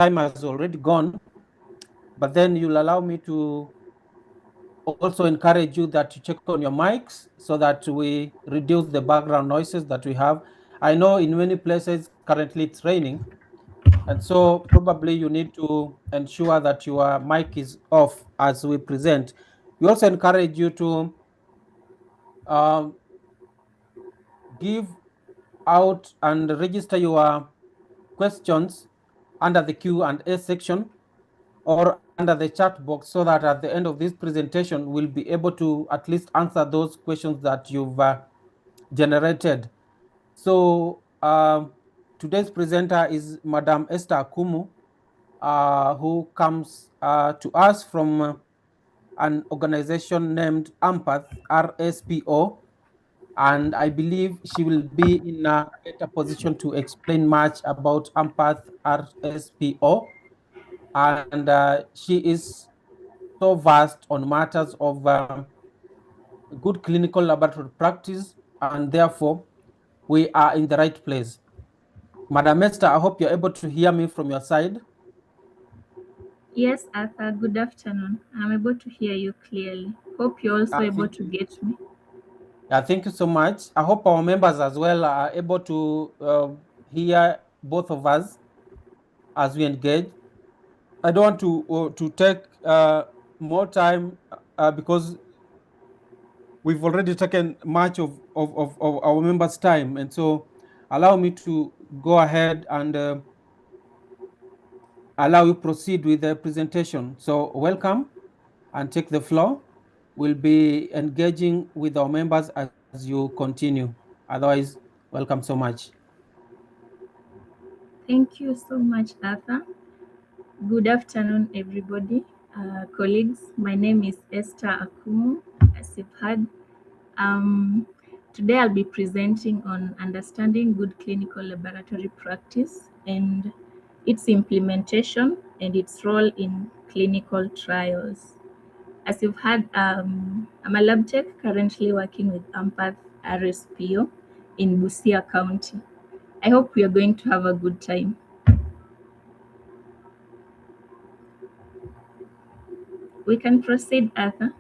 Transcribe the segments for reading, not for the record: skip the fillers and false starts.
time has already gone, but then you'll allow me to also encourage you that you check on your mics so that we reduce the background noises that we have. I know in many places currently it's raining, and so probably you need to ensure that your mic is off as we present. We also encourage you to give out and register your questions under the Q&A section or under the chat box, so that at the end of this presentation we'll be able to at least answer those questions that you've generated. So today's presenter is Madam Esther Akumu, who comes to us from an organization named AMPATH, RSPO, and I believe she will be in a better position to explain much about AMPATH RSPO, and she is so vast on matters of good clinical laboratory practice, and therefore we are in the right place. Madam Esther, I hope you're able to hear me from your side. Yes, Arthur, good afternoon. I'm able to hear you clearly. Hope you're also able to get me. Yeah, thank you so much. I hope our members as well are able to hear both of us as we engage. I don't want to take more time because we've already taken much of our members' time, and so allow me to go ahead and allow you proceed with the presentation. So welcome and take the floor. We'll be engaging with our members as you continue. Otherwise, welcome so much. Thank you so much, Arthur. Good afternoon, everybody. Colleagues, my name is Esther Akumu, as you've heard. Today I'll be presenting on understanding good clinical laboratory practice and its implementation and its role in clinical trials. As you've heard, I'm a lab tech currently working with AMPATH RSPO in Busia County. I hope we are going to have a good time. We can proceed, Arthur.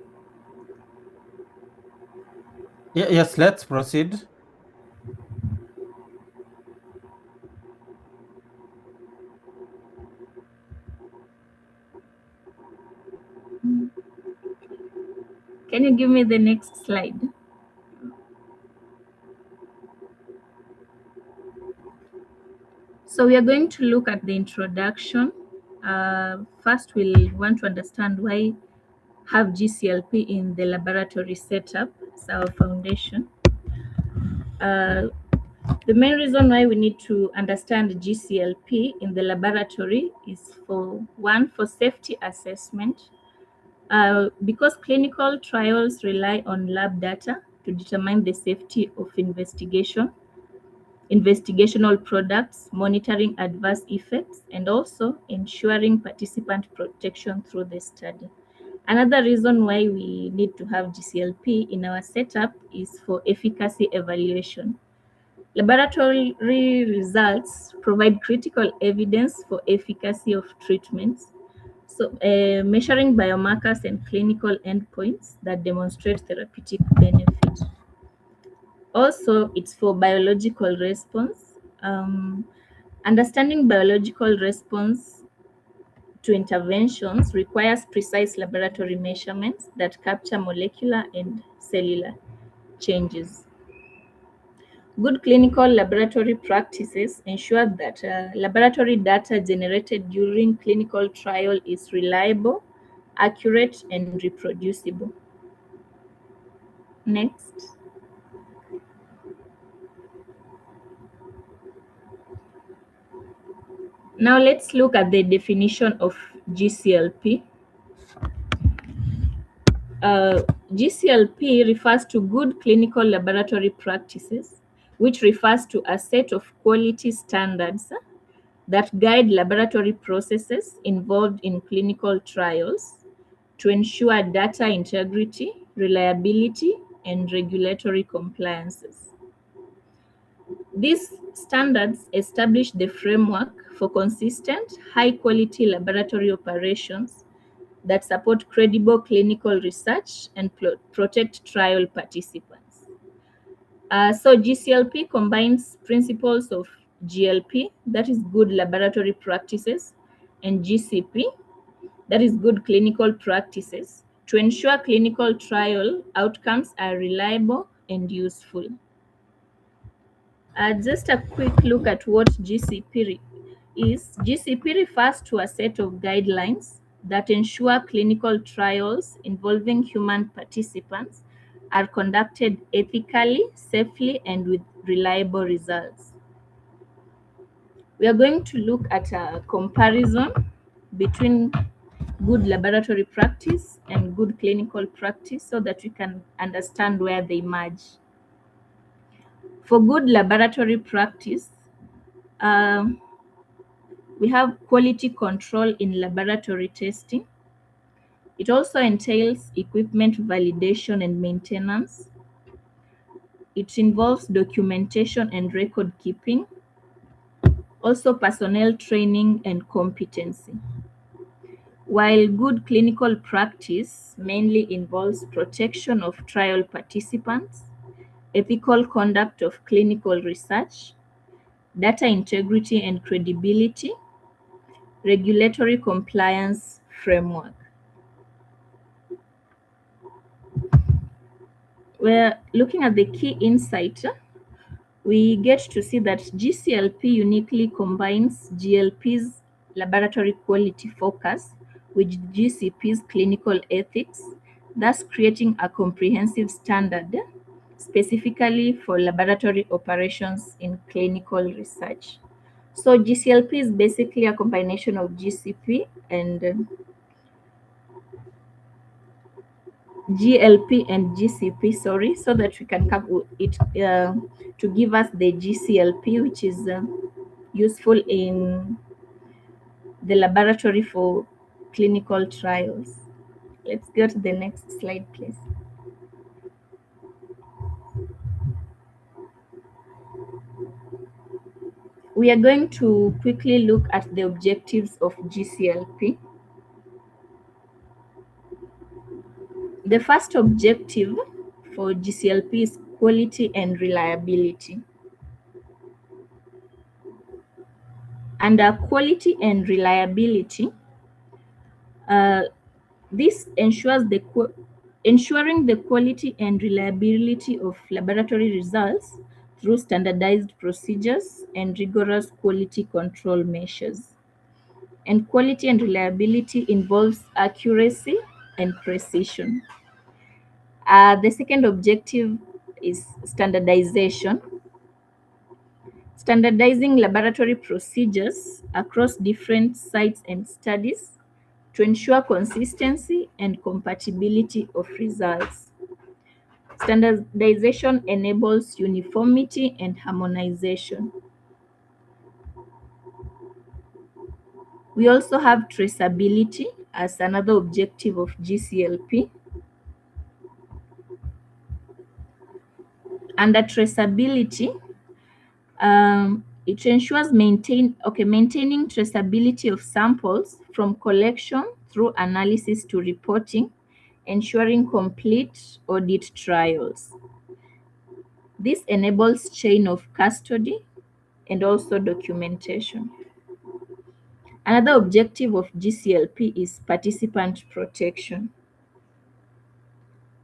Yes, let's proceed. Can you give me the next slide? So we are going to look at the introduction. First, we'll want to understand why have GCLP in the laboratory setup. It's our foundation. The main reason why we need to understand GCLP in the laboratory is for safety assessment, because clinical trials rely on lab data to determine the safety of investigational products, monitoring adverse effects, and also ensuring participant protection through the study. Another reason why we need to have GCLP in our setup is for efficacy evaluation. Laboratory results provide critical evidence for efficacy of treatments, so measuring biomarkers and clinical endpoints that demonstrate therapeutic benefit. Also, it's for biological response. Understanding biological response to interventions requires precise laboratory measurements that capture molecular and cellular changes. Good clinical laboratory practices ensure that laboratory data generated during clinical trial is reliable, accurate, and reproducible. Next. Now let's look at the definition of GCLP. GCLP refers to good clinical laboratory practices, which refers to a set of quality standards that guide laboratory processes involved in clinical trials to ensure data integrity, reliability, and regulatory compliances. These standards establish the framework for consistent, high-quality laboratory operations that support credible clinical research and protect trial participants. So GCLP combines principles of GLP, that is good laboratory practices, and GCP, that is good clinical practices, to ensure clinical trial outcomes are reliable and useful. Just a quick look at what GCP is. GCP refers to a set of guidelines that ensure clinical trials involving human participants are conducted ethically, safely, and with reliable results. We are going to look at a comparison between good laboratory practice and good clinical practice so that we can understand where they merge. For good laboratory practice, we have quality control in laboratory testing. It also entails equipment validation and maintenance. It involves documentation and record keeping, also personnel training and competency. While good clinical practice mainly involves protection of trial participants, ethical conduct of clinical research, data integrity and credibility, regulatory compliance framework. We're looking at the key insight. We get to see that GCLP uniquely combines GLP's laboratory quality focus with GCP's clinical ethics, thus creating a comprehensive standard specifically for laboratory operations in clinical research. So GCLP is basically a combination of GCP and GLP and GCP, sorry, so that we can cover it to give us the GCLP, which is useful in the laboratory for clinical trials. Let's go to the next slide, please. We are going to quickly look at the objectives of GCLP. The first objective for GCLP is quality and reliability. Under quality and reliability, this ensures ensuring the quality and reliability of laboratory results through standardized procedures and rigorous quality control measures. And quality and reliability involves accuracy and precision. The second objective is standardization. Standardizing laboratory procedures across different sites and studies to ensure consistency and compatibility of results. Standardization enables uniformity and harmonization. We also have traceability as another objective of GCLP. Under traceability, it ensures maintaining traceability of samples from collection through analysis to reporting, ensuring complete audit trials. This enables chain of custody and also documentation. Another objective of GCLP is participant protection.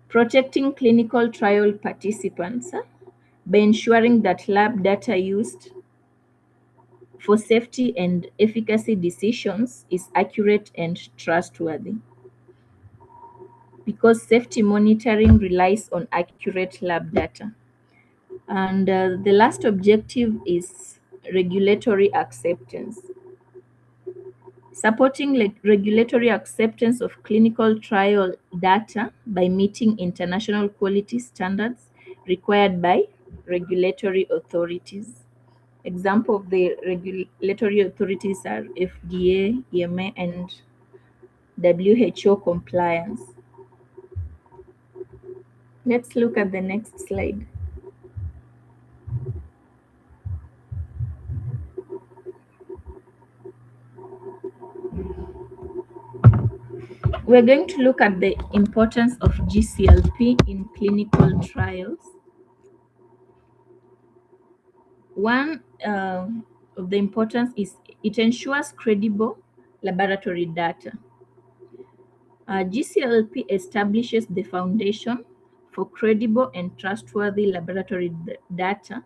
Protecting clinical trial participants by ensuring that lab data used for safety and efficacy decisions is accurate and trustworthy, because safety monitoring relies on accurate lab data. And the last objective is regulatory acceptance. Supporting regulatory acceptance of clinical trial data by meeting international quality standards required by regulatory authorities. Example of the regulatory authorities are FDA, EMA, and WHO compliance. Let's look at the next slide. We're going to look at the importance of GCLP in clinical trials. One of the importance is it ensures credible laboratory data. GCLP establishes the foundation for credible and trustworthy laboratory data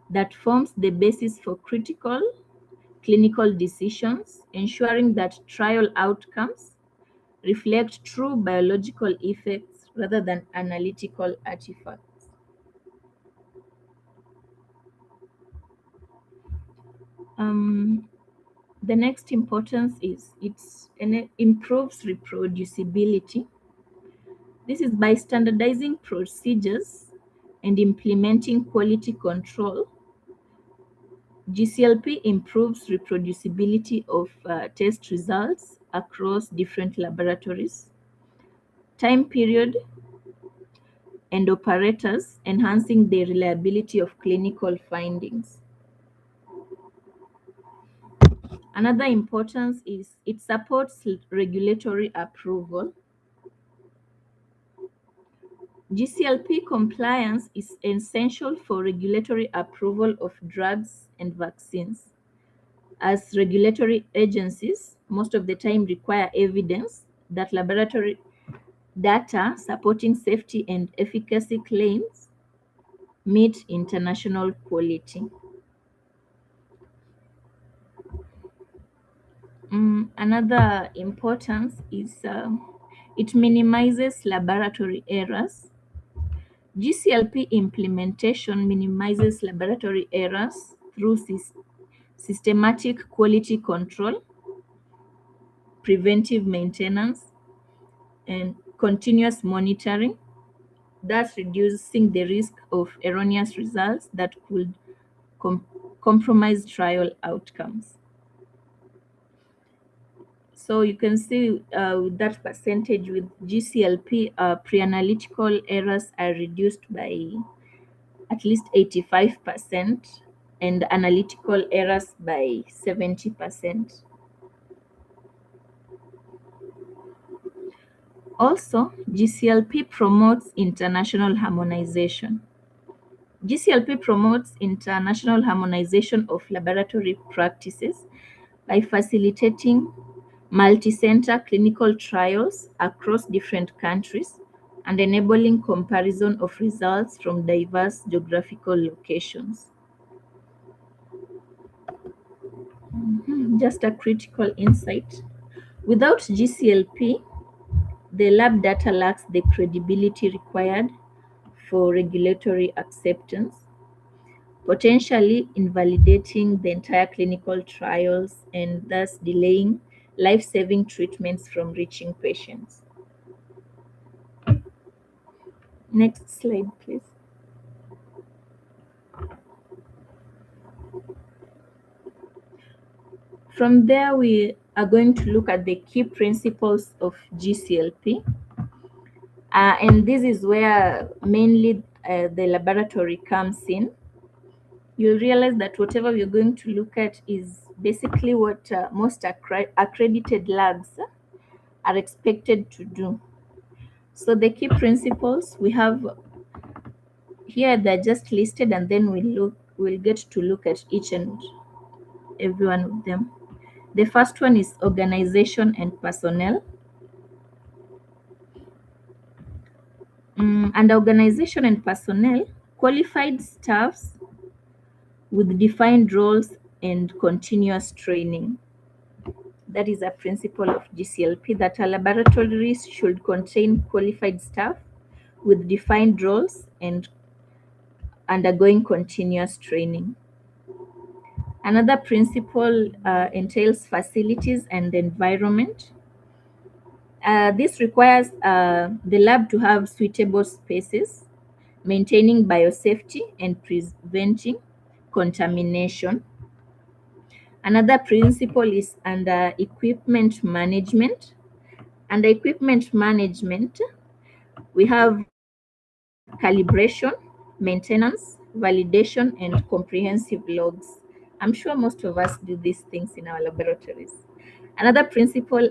that forms the basis for critical clinical decisions, ensuring that trial outcomes reflect true biological effects rather than analytical artifacts. The next importance is it improves reproducibility. This is by standardizing procedures and implementing quality control. GCLP improves reproducibility of test results across different laboratories, time period, and operators, enhancing the reliability of clinical findings. Another importance is it supports regulatory approval. GCLP compliance is essential for regulatory approval of drugs and vaccines, as regulatory agencies most of the time require evidence that laboratory data supporting safety and efficacy claims meet international quality. Another importance is it minimizes laboratory errors. GCLP implementation minimizes laboratory errors through systematic quality control, preventive maintenance, and continuous monitoring, thus reducing the risk of erroneous results that could compromise trial outcomes. So you can see that percentage with GCLP, pre-analytical errors are reduced by at least 85% and analytical errors by 70%. Also, GCLP promotes international harmonization. GCLP promotes international harmonization of laboratory practices by facilitating multi-center clinical trials across different countries and enabling comparison of results from diverse geographical locations. Just a critical insight. Without GCLP, the lab data lacks the credibility required for regulatory acceptance, potentially invalidating the entire clinical trials and thus delaying life-saving treatments from reaching patients. Next slide, please. From there, we are going to look at the key principles of GCLP. And this is where mainly the laboratory comes in. You'll realize that whatever we're going to look at is basically what most accredited labs are expected to do. So the key principles we have here, they're just listed, and then we'll get to look at each and every one of them. The first one is organization and personnel. And organization and personnel, qualified staffs with defined roles and continuous training. That is a principle of GCLP, that a laboratory should contain qualified staff with defined roles and undergoing continuous training. Another principle entails facilities and environment. This requires the lab to have suitable spaces, maintaining biosafety and preventing contamination. Another principle is under equipment management. Under equipment management, we have calibration, maintenance, validation, and comprehensive logs. I'm sure most of us do these things in our laboratories. Another principle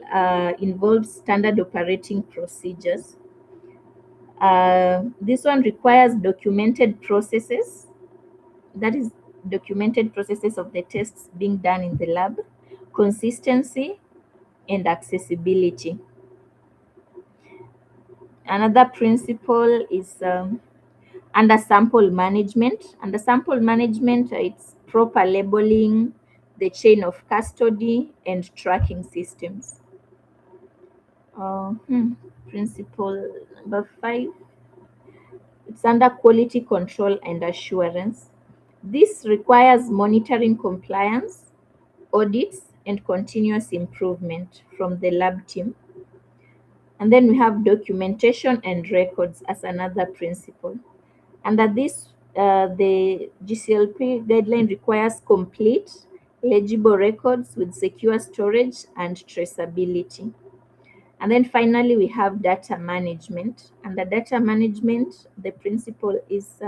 involves standard operating procedures. This one requires documented processes, that is, documented processes of the tests being done in the lab, consistency, and accessibility. Another principle is under sample management. Under sample management, it's proper labeling, the chain of custody, and tracking systems. Uh, hmm, Principle number 5, it's under quality control and assurance. This requires monitoring compliance, audits, and continuous improvement from the lab team. And then we have documentation and records as another principle. Under this, the GCLP guideline requires complete, legible records with secure storage and traceability. And then finally, we have data management. Under data management, the principle is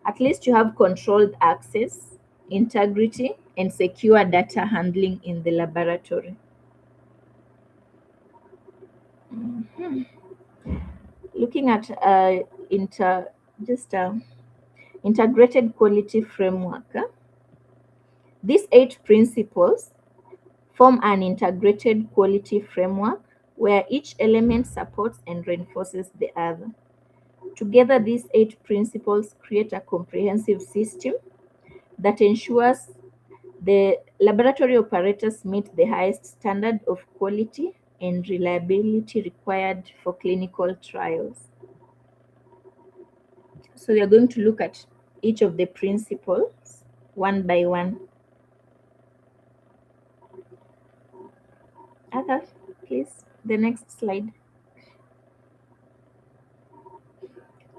at least you have controlled access, integrity, and secure data handling in the laboratory. Mhm. Looking at inter just integrated quality framework, these 8 principles form an integrated quality framework where each element supports and reinforces the other. Together, these 8 principles create a comprehensive system that ensures the laboratory operators meet the highest standard of quality and reliability required for clinical trials. So we are going to look at each of the principles one by one. Ada, please, the next slide.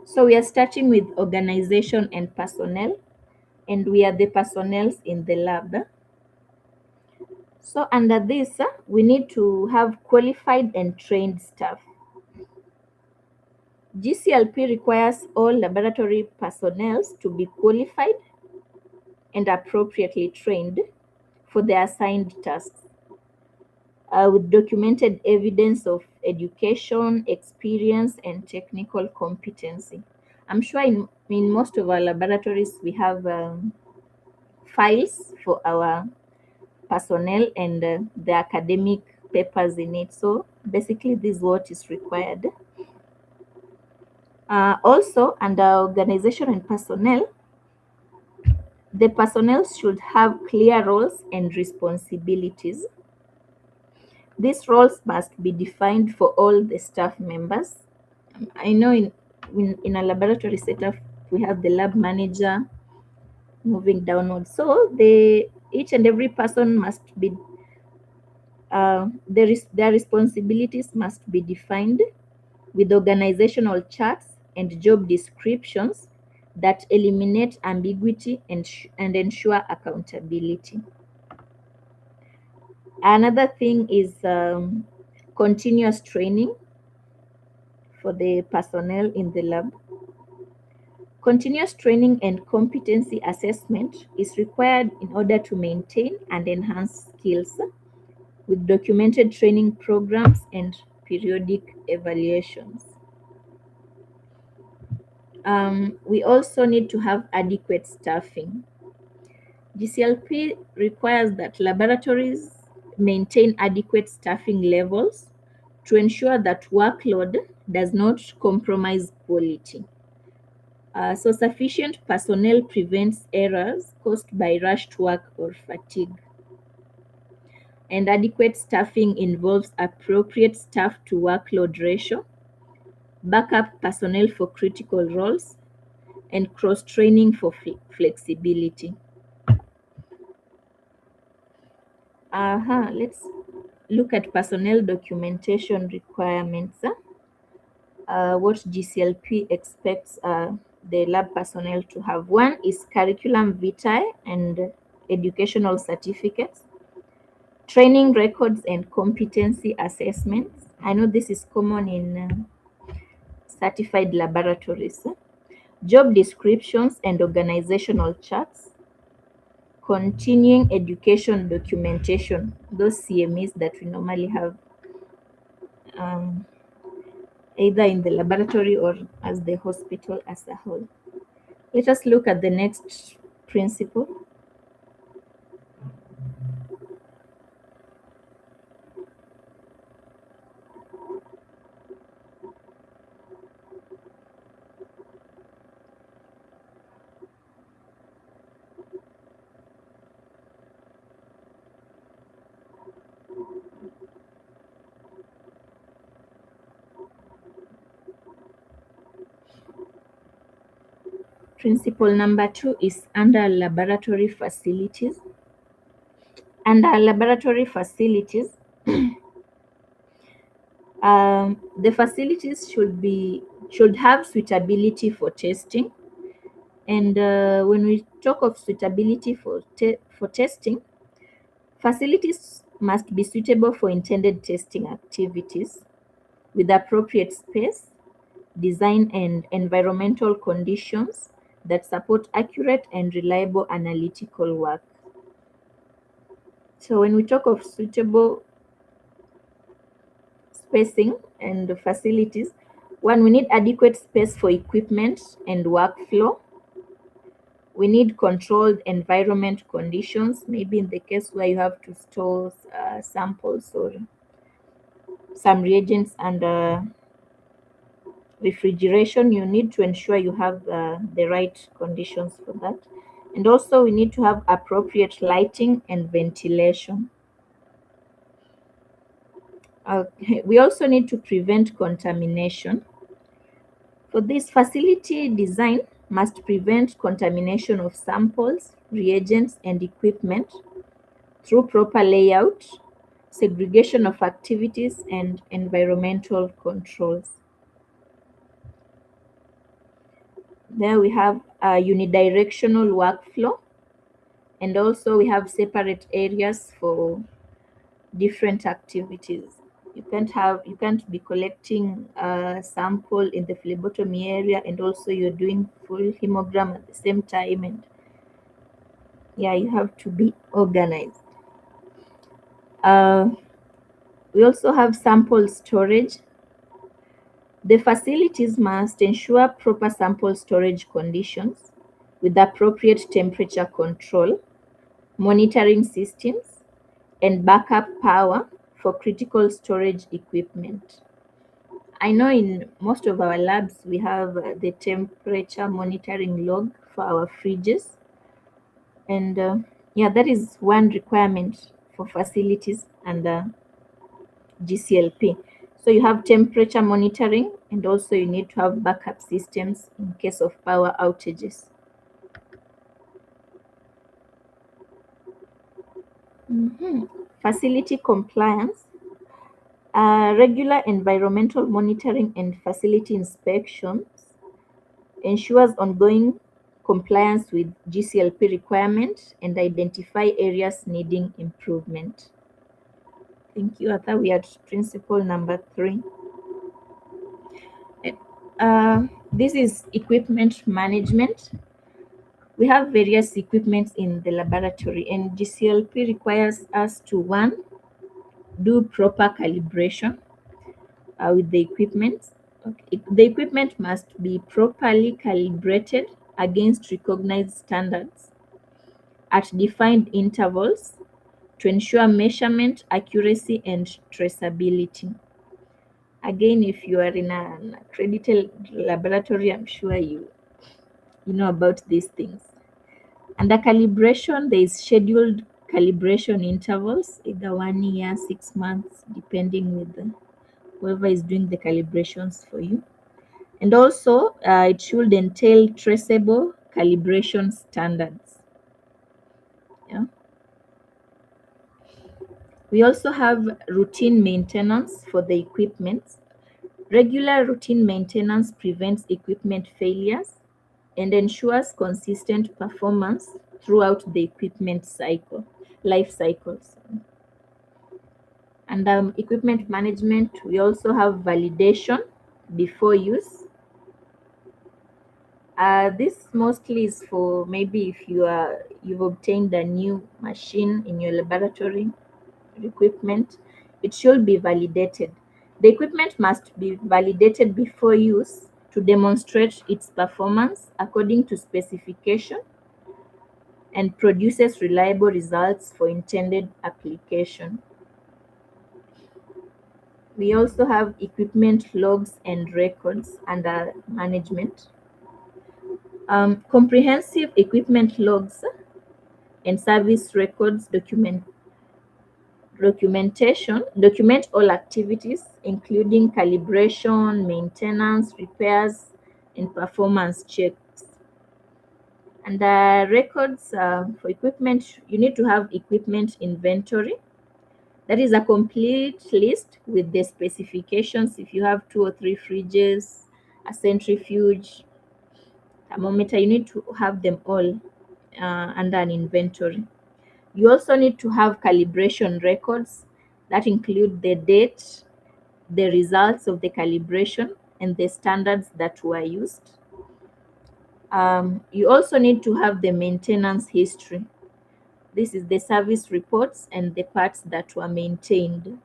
So we are starting with organization and personnel, and we are the personnel in the lab. So under this, we need to have qualified and trained staff. GCLP requires all laboratory personnel to be qualified and appropriately trained for their assigned tasks, with documented evidence of education, experience, and technical competency. I'm sure in most of our laboratories we have files for our personnel and the academic papers in it. So basically, this is what is required. Also, under organization and personnel, the personnel should have clear roles and responsibilities. These roles must be defined for all the staff members. I know in a laboratory setup, we have the lab manager moving downwards. So each and every person must be, their responsibilities must be defined with organizational charts and job descriptions that eliminate ambiguity and ensure accountability. Another thing is continuous training for the personnel in the lab. Continuous training and competency assessment is required in order to maintain and enhance skills with documented training programs and periodic evaluations. We also need to have adequate staffing. GCLP requires that laboratories maintain adequate staffing levels to ensure that workload does not compromise quality. So sufficient personnel prevents errors caused by rushed work or fatigue. And adequate staffing involves appropriate staff to workload ratio, backup personnel for critical roles, and cross-training for flexibility. Let's look at personnel documentation requirements. What GCLP expects the lab personnel to have. One is curriculum vitae and educational certificates, training records and competency assessments. I know this is common in certified laboratories. Job descriptions and organizational charts, continuing education documentation, those CMEs that we normally have either in the laboratory or as the hospital as a whole. Let us look at the next principle. Principle number 2 is under laboratory facilities. Under laboratory facilities, the facilities should have suitability for testing. And when we talk of suitability for testing, facilities must be suitable for intended testing activities with appropriate space, design, and environmental conditions that support accurate and reliable analytical work. So when we talk of suitable spacing and facilities, one, we need adequate space for equipment and workflow. We need controlled environment conditions, maybe in the case where you have to store samples or some reagents under refrigeration. You need to ensure you have the right conditions for that. And also we need to have appropriate lighting and ventilation. We also need to prevent contamination. For this, facility design must prevent contamination of samples, reagents, and equipment through proper layout, segregation of activities, and environmental controls. There we have a unidirectional workflow, and also we have separate areas for different activities. You can't be collecting a sample in the phlebotomy area and also you're doing full hemogram at the same time, and yeah, you have to be organized. We also have sample storage. The facilities must ensure proper sample storage conditions with appropriate temperature control, monitoring systems, and backup power for critical storage equipment. I know in most of our labs we have the temperature monitoring log for our fridges, and yeah, that is one requirement for facilities under GCLP. So you have temperature monitoring, and also you need to have backup systems in case of power outages. Facility compliance. Regular environmental monitoring and facility inspections ensures ongoing compliance with GCLP requirements and identify areas needing improvement. Thank you, Arthur. We are at principle number 3. This is equipment management. We have various equipments in the laboratory, and GCLP requires us to, one, do proper calibration with the equipment. Okay. The equipment must be properly calibrated against recognized standards at defined intervals to ensure measurement accuracy and traceability. Again, if you are in an accredited laboratory, I'm sure you know about these things. Under calibration, there is scheduled calibration intervals, either 1 year, 6 months, depending with whoever is doing the calibrations for you. And also, it should entail traceable calibration standards. Yeah. We also have routine maintenance for the equipment. Regular routine maintenance prevents equipment failures and ensures consistent performance throughout the equipment life cycles. And equipment management, we also have validation before use. This mostly is for maybe if you've obtained a new machine in your laboratory equipment, it should be validated. The equipment must be validated before use to demonstrate its performance according to specification and produces reliable results for intended application. We also have equipment logs and records under management. Comprehensive equipment logs and service records document all activities, including calibration, maintenance, repairs, and performance checks. And records for equipment, you need to have equipment inventory. That is a complete list with the specifications. If you have 2 or 3 fridges, a centrifuge, thermometer, you need to have them all under an inventory. You also need to have calibration records that include the date, the results of the calibration, and the standards that were used. You also need to have the maintenance history. This is the service reports and the parts that were maintained.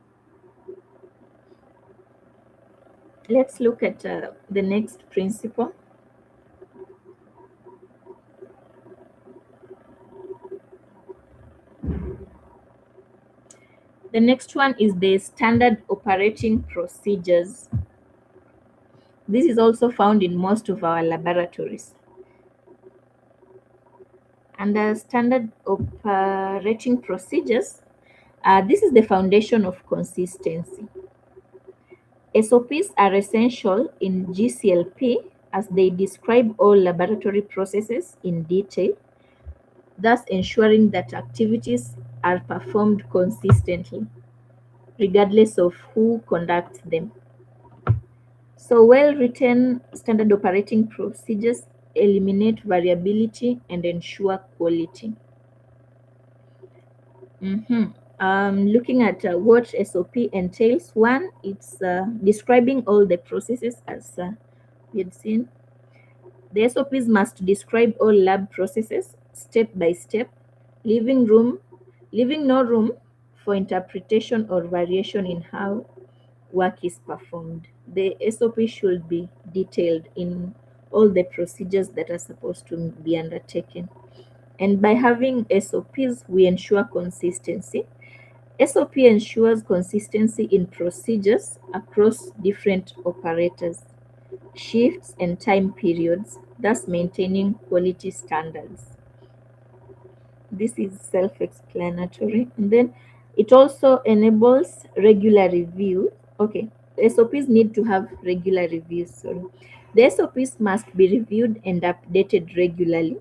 Let's look at the next principle. The next one is the standard operating procedures. This is also found in most of our laboratories. Under standard operating procedures, this is the foundation of consistency. SOPs are essential in GCLP as they describe all laboratory processes in detail, thus ensuring that activities are performed consistently, regardless of who conducts them. So well-written standard operating procedures eliminate variability and ensure quality. Looking at what SOP entails, one, it's describing all the processes as we had seen. The SOPs must describe all lab processes step by step, leaving no room for interpretation or variation in how work is performed. The SOP should be detailed in all the procedures that are supposed to be undertaken. And by having SOPs, we ensure consistency. SOP ensures consistency in procedures across different operators, shifts, and time periods, thus maintaining quality standards. This is self-explanatory. And then it also enables regular review. Okay, SOPs need to have regular reviews. Sorry. The SOPs must be reviewed and updated regularly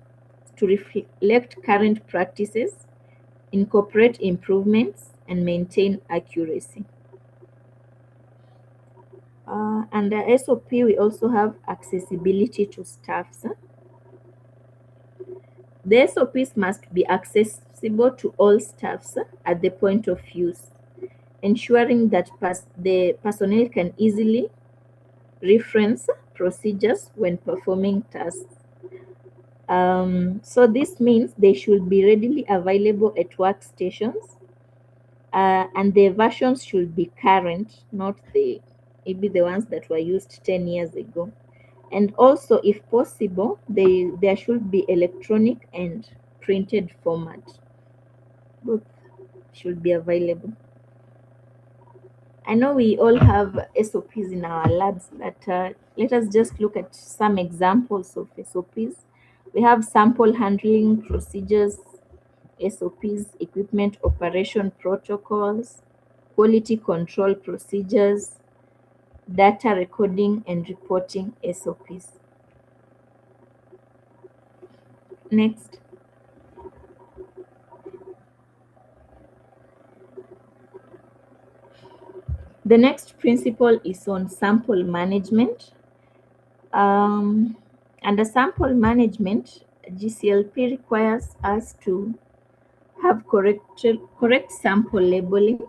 to reflect current practices, incorporate improvements, and maintain accuracy. Under SOP, we also have accessibility to staffs. The SOPs must be accessible to all staffs at the point of use, ensuring that the personnel can easily reference procedures when performing tasks. So this means they should be readily available at workstations, and the versions should be current, not maybe the ones that were used 10 years ago. And also, if possible, there should be electronic and printed format. Both should be available. I know we all have SOPs in our labs, but let us just look at some examples of SOPs. We have sample handling procedures, SOPs, equipment operation protocols, quality control procedures, data recording and reporting SOPs. Next. The next principle is on sample management. Under sample management, GCLP requires us to have correct sample labeling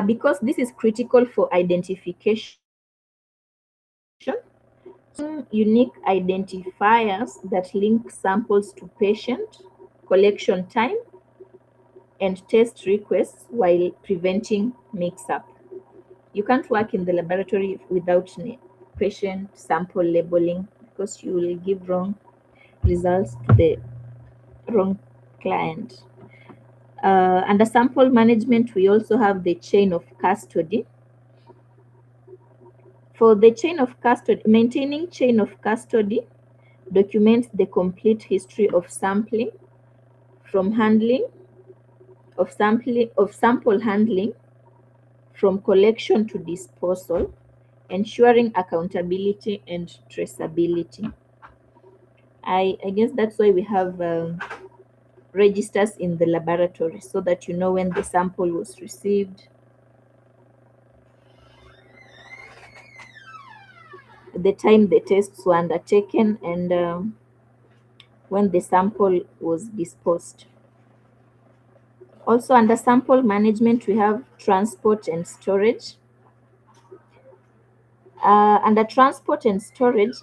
because this is critical for identification, Unique identifiers that link samples to patient, collection time, and test requests while preventing mix-up. You can't work in the laboratory without patient sample labeling because you will give wrong results to the wrong client. Under sample management, we also have the chain of custody. For the chain of custody, maintaining chain of custody documents the complete history of sampling, from handling of sample handling, from collection to disposal, ensuring accountability and traceability. I guess that's why we have registers in the laboratory, so that you know when the sample was received, the time the tests were undertaken, and when the sample was disposed. Also, under sample management, we have transport and storage. Under transport and storage,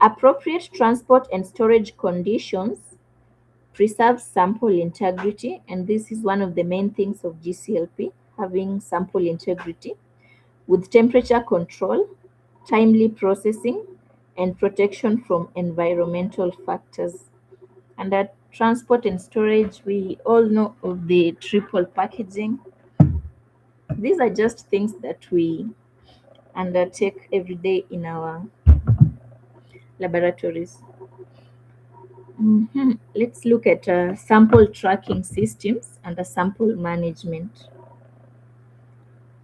appropriate transport and storage conditions preserve sample integrity, and this is one of the main things of GCLP, having sample integrity with temperature control, timely processing, and protection from environmental factors. Under transport and storage, we all know of the triple packaging. These are just things that we undertake every day in our laboratories. Let's look at sample tracking systems under sample management.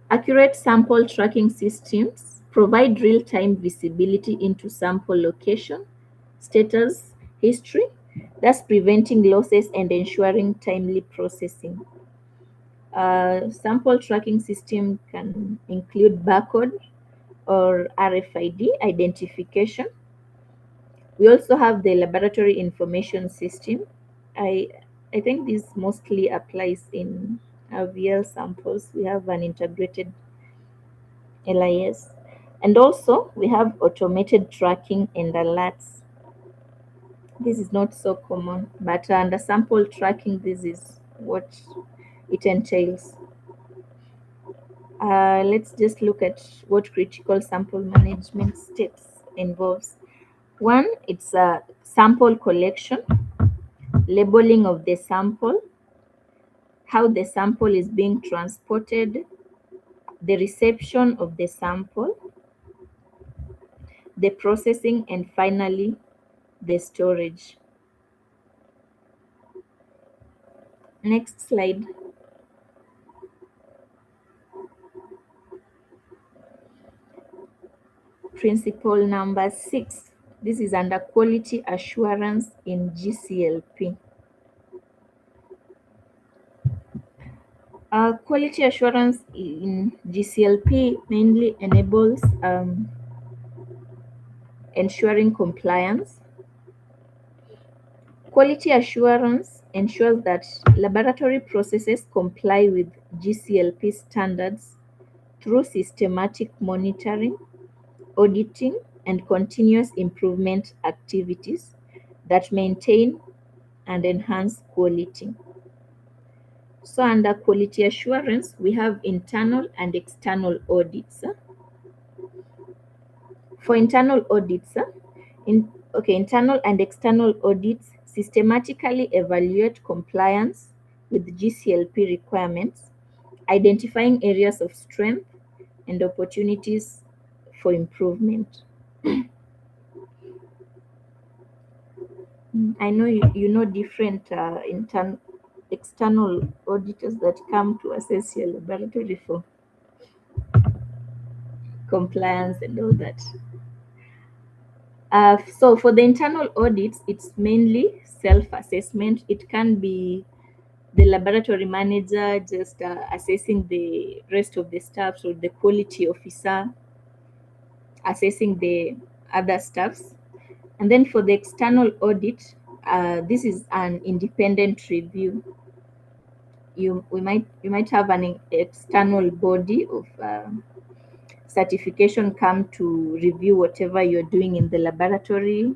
Accurate sample tracking systems provide real-time visibility into sample location, status, history, thus preventing losses and ensuring timely processing. Sample tracking system can include barcode or RFID identification. We also have the laboratory information system. I I think this mostly applies in RVL samples. We have an integrated LIS. And also we have automated tracking and alerts. This is not so common, but under sample tracking, this is what it entails. Let's just look at what critical sample management steps involves. One, it's a sample collection, labeling of the sample, how the sample is being transported, the reception of the sample, the processing, and finally, the storage. Next slide. Principle number 6. This is under quality assurance in GCLP. Quality assurance in GCLP mainly enables ensuring compliance. Quality assurance ensures that laboratory processes comply with GCLP standards through systematic monitoring, auditing, and continuous improvement activities that maintain and enhance quality. So under quality assurance, we have internal and external audits. For internal audits, internal and external audits systematically evaluate compliance with GCLP requirements, identifying areas of strength and opportunities for improvement. I know you know different external auditors that come to assess your laboratory for compliance and all that. So for the internal audits, it's mainly self-assessment. It can be the laboratory manager just assessing the rest of the staff, or the quality officer assessing the other staffs. And then for the external audit, this is an independent review. You might have an external body of certification come to review whatever you're doing in the laboratory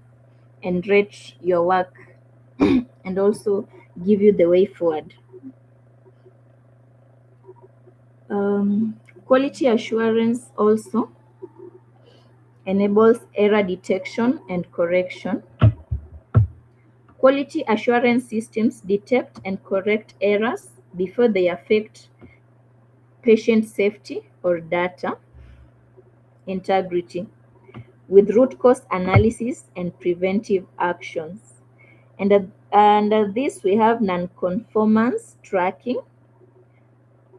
and rate your work and also give you the way forward. Quality assurance also enables error detection and correction. Quality assurance systems detect and correct errors before they affect patient safety or data integrity with root cause analysis and preventive actions. And under this, we have non-conformance tracking,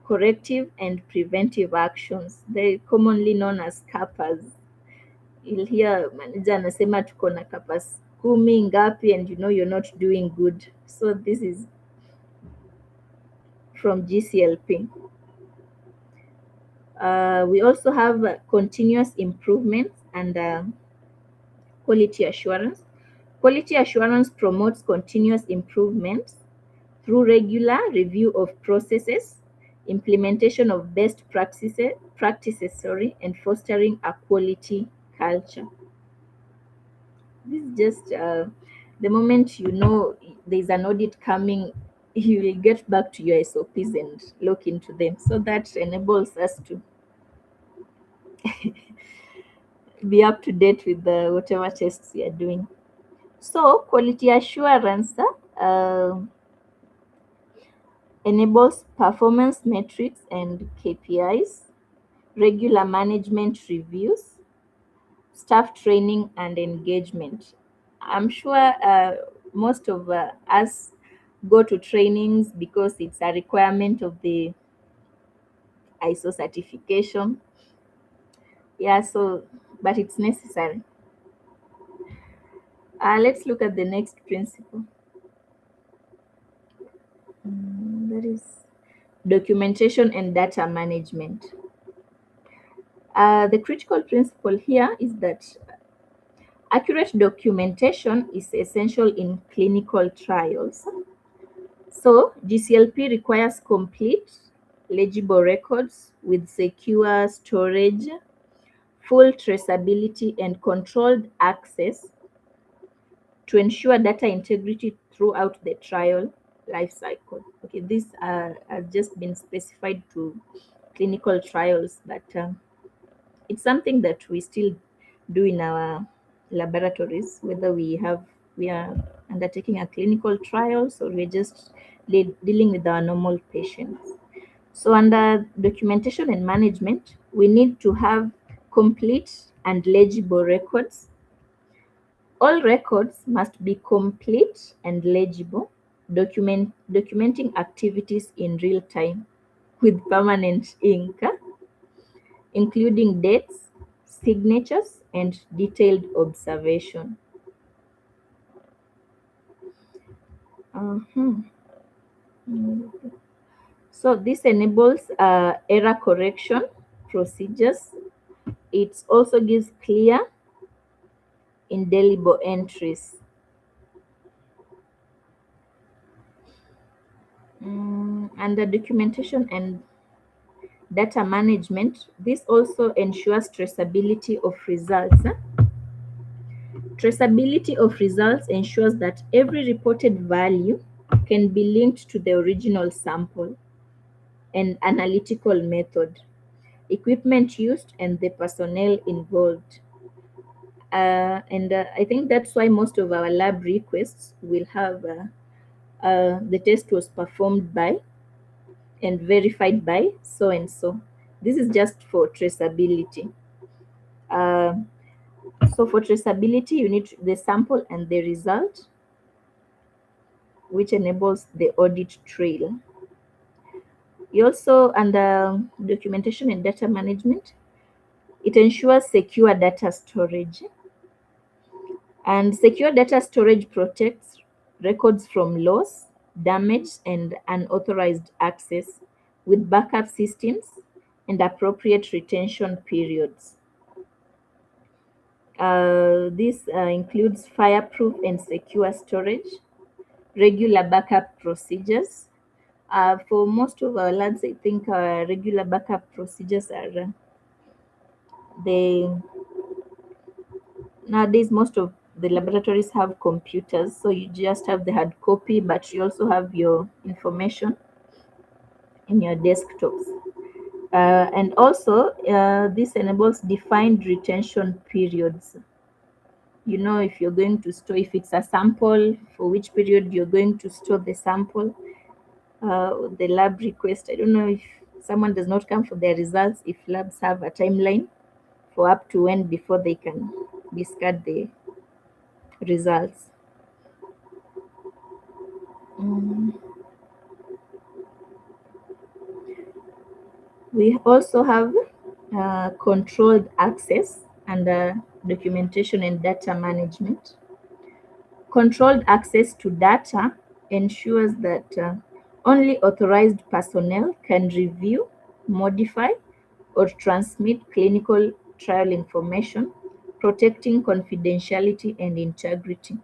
corrective and preventive actions. They're commonly known as CAPAs. You'll hear manager anasema tuko na CAPAs kumi ngapi, and you know you're not doing good. So this is from GCLP. We also have continuous improvements and quality assurance. Quality assurance promotes continuous improvements through regular review of processes, implementation of best practices, and fostering a quality culture. This is just the moment you know there's an audit coming, you will get back to your SOPs and look into them. So that enables us to be up to date with whatever tests we are doing. So quality assurance enables performance metrics and KPIs, regular management reviews, staff training and engagement. I'm sure most of us go to trainings because it's a requirement of the ISO certification. Yeah, so, but it's necessary. Let's look at the next principle. That is documentation and data management. The critical principle here is that accurate documentation is essential in clinical trials. So GCLP requires complete, legible records with secure storage, full traceability, and controlled access to ensure data integrity throughout the trial life cycle. Okay, this has just been specified to clinical trials, but it's something that we still do in our laboratories, whether we are undertaking a clinical trials or we're just dealing with our normal patients. So under documentation and management, we need to have complete and legible records. All records must be complete and legible, documenting activities in real time with permanent ink, including dates, signatures, and detailed observation. Mhm. So this enables error correction procedures. It also gives clear, indelible entries. Under documentation and data management, this also ensures traceability of results. Traceability of results ensures that every reported value can be linked to the original sample and analytical method, equipment used, and the personnel involved. And I think that's why most of our lab requests will have the test was performed by and verified by so and so. This is just for traceability. Uh, so for traceability, you need the sample and the result, which enables the audit trail. You also, under documentation and data management, it ensures secure data storage. And secure data storage protects records from loss, damage, and unauthorized access with backup systems and appropriate retention periods. This includes fireproof and secure storage, regular backup procedures. For most of our labs, I think regular backup procedures are they nowadays most of the laboratories have computers, so you just have the hard copy, but you also have your information in your desktops. And also, this enables defined retention periods. You know, if you're going to store, if it's a sample, for which period you're going to store the sample. The lab request, I don't know if someone does not come for their results, if labs have a timeline for up to when before they can discard the results. Mm. We also have controlled access and documentation and data management. Controlled access to data ensures that only authorized personnel can review, modify, or transmit clinical trial information, protecting confidentiality and integrity.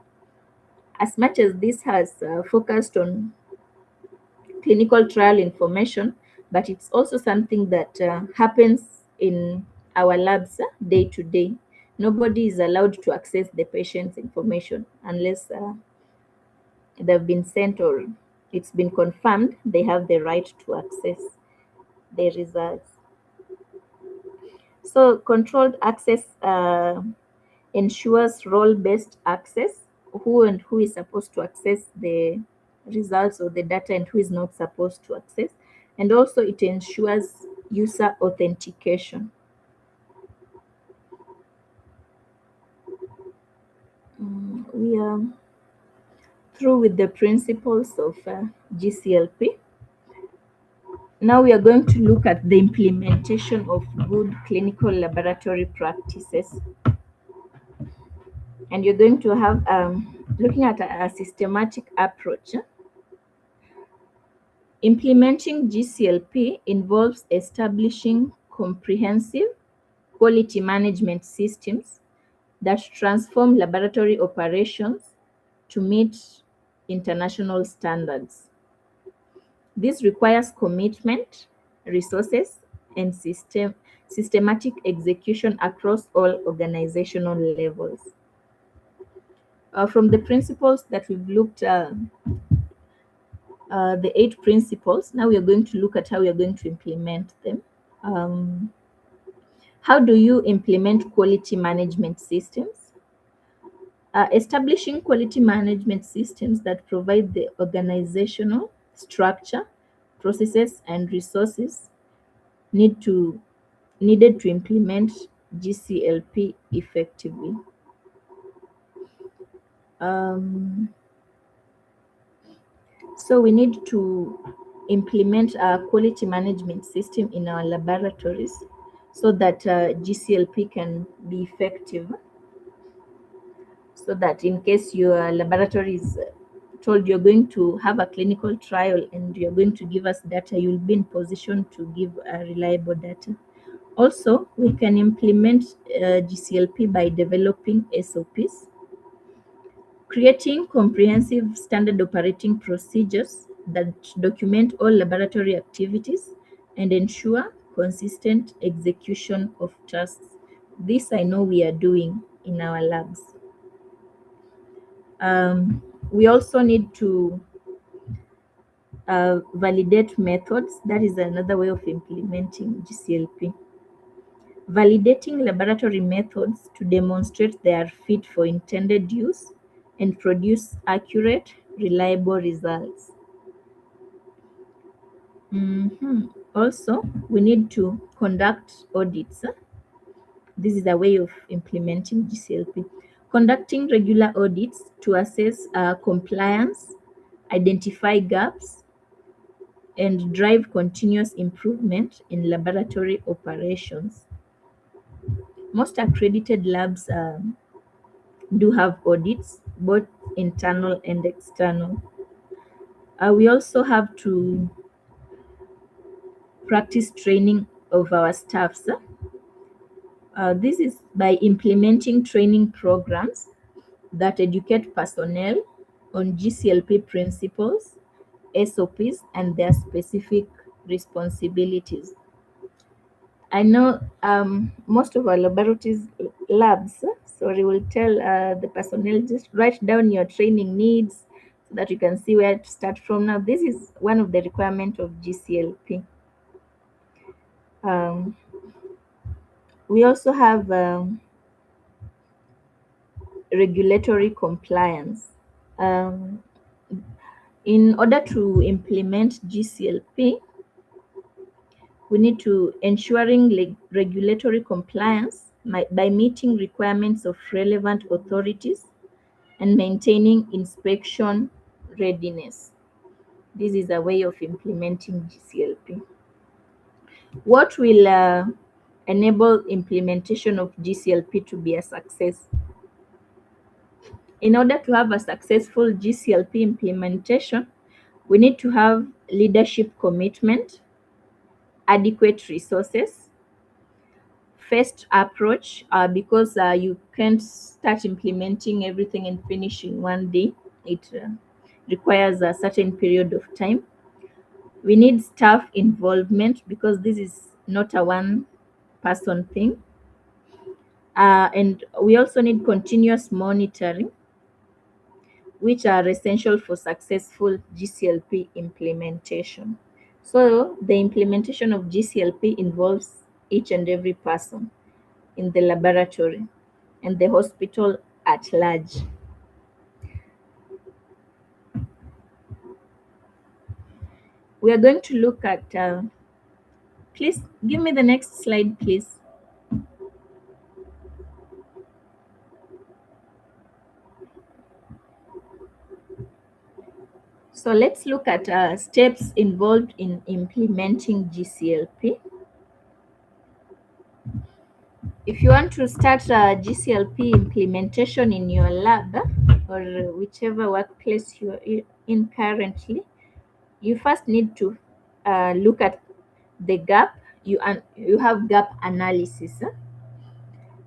As much as this has focused on clinical trial information, but it's also something that happens in our labs day to day. Nobody is allowed to access the patient's information unless they've been sent or it's been confirmed they have the right to access the results. So controlled access ensures role-based access, who is supposed to access the results or the data and who is not supposed to access. And also it ensures user authentication. We are through with the principles of GCLP. Now we are going to look at the implementation of good clinical laboratory practices. And you're going to have looking at a systematic approach. Implementing GCLP involves establishing comprehensive quality management systems that transform laboratory operations to meet international standards. This requires commitment, resources, and systematic execution across all organizational levels. From the principles that we've looked at, the 8 principles, now we are going to look at how we are going to implement them. Um, how do you implement quality management systems? Establishing quality management systems that provide the organizational structure, processes, and resources needed to implement GCLP effectively. Um, so we need to implement a quality management system in our laboratories so that GCLP can be effective. So that in case your laboratory is told you're going to have a clinical trial and you're going to give us data, you'll be in position to give reliable data. Also, we can implement GCLP by developing SOPs, creating comprehensive standard operating procedures that document all laboratory activities and ensure consistent execution of tasks. This I know we are doing in our labs. We also need to validate methods. That is another way of implementing GCLP. Validating laboratory methods to demonstrate they are fit for intended use and produce accurate, reliable results. Also, we need to conduct audits. This is a way of implementing GCLP. Conducting regular audits to assess compliance, identify gaps, and drive continuous improvement in laboratory operations. Most accredited labs do have audits, both internal and external. We also have to practice training of our staffs. This is by implementing training programs that educate personnel on GCLP principles, SOPs, and their specific responsibilities. I know most of our laboratories labs, sorry, will tell the personnel just write down your training needs so that you can see where to start from. Now, this is one of the requirements of GCLP. Um, we also have regulatory compliance. Um, in order to implement GCLP, we need to ensuring regulatory compliance by meeting requirements of relevant authorities and maintaining inspection readiness. This is a way of implementing GCLP. What will enable implementation of GCLP to be a success? In order to have a successful GCLP implementation, we need to have leadership commitment, adequate resources, first approach, because you can't start implementing everything and finish in one day. It requires a certain period of time. We need staff involvement because this is not a one person thing. And we also need continuous monitoring, which are essential for successful GCLP implementation. So the implementation of GCLP involves each and every person in the laboratory and the hospital at large. We are going to look at, please give me the next slide, please. So let's look at steps involved in implementing GCLP. If you want to start GCLP implementation in your lab or whichever workplace you're in currently, you first need to look at the gap. You have gap analysis.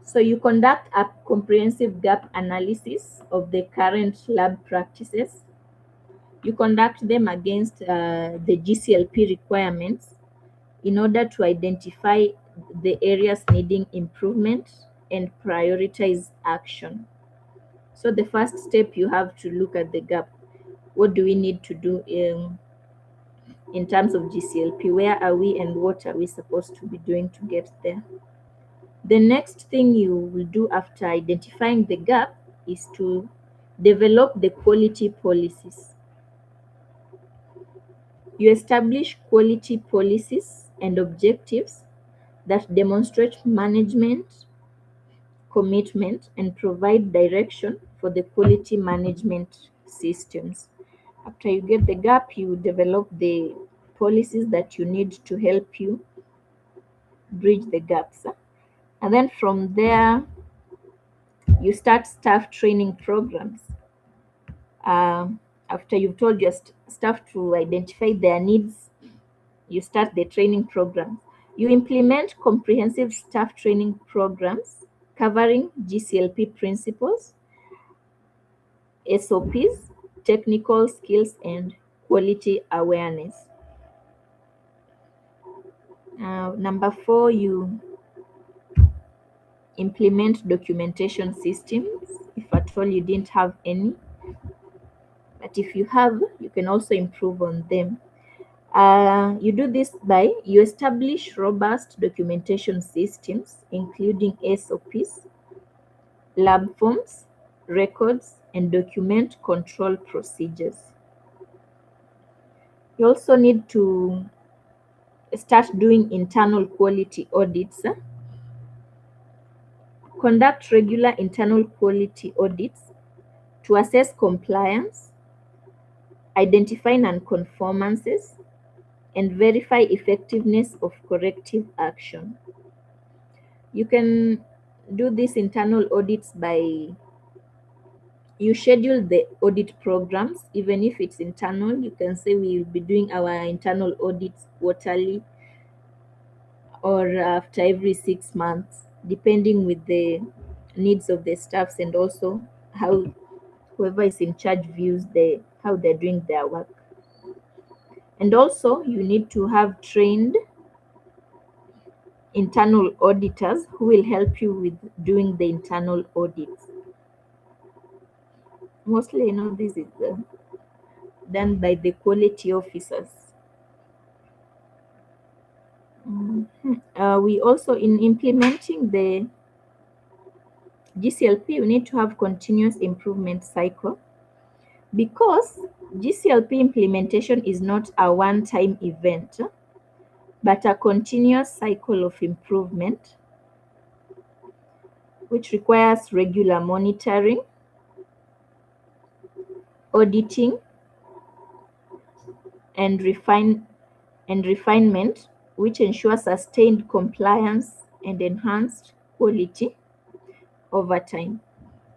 So you conduct a comprehensive gap analysis of the current lab practices. You conduct them against the GCLP requirements in order to identify the areas needing improvement and prioritize action. So the first step, you have to look at the gap. What do we need to do in terms of GCLP? Where are we and what are we supposed to be doing to get there? The next thing you will do after identifying the gap is to develop the quality policies. You establish quality policies and objectives that demonstrate management commitment and provide direction for the quality management systems. After you get the gap, you develop the policies that you need to help you bridge the gaps. And then from there, you start staff training programs. After you've told your staff to identify their needs, you start the training program. You implement comprehensive staff training programs covering GCLP principles, SOPs, technical skills, and quality awareness. Number 4, you implement documentation systems if at all you didn't have any. But if you have, you can also improve on them. You do this by you establish robust documentation systems, including SOPs, lab forms, records, and document control procedures. You also need to start doing internal quality audits. Conduct regular internal quality audits to assess compliance, identify non-conformances, and verify effectiveness of corrective action. You can do these internal audits by you schedule the audit programs. Even if it's internal, you can say we will be doing our internal audits quarterly or after every 6 months, depending with the needs of the staffs and also how whoever is in charge views how they're doing their work. And also you need to have trained internal auditors who will help you with doing the internal audits. Mostly, this is done by the quality officers. We also, in implementing the GCLP, we need to have continuous improvement cycle, because GCLP implementation is not a one-time event, but a continuous cycle of improvement, which requires regular monitoring, auditing, and refinement, which ensures sustained compliance and enhanced quality over time.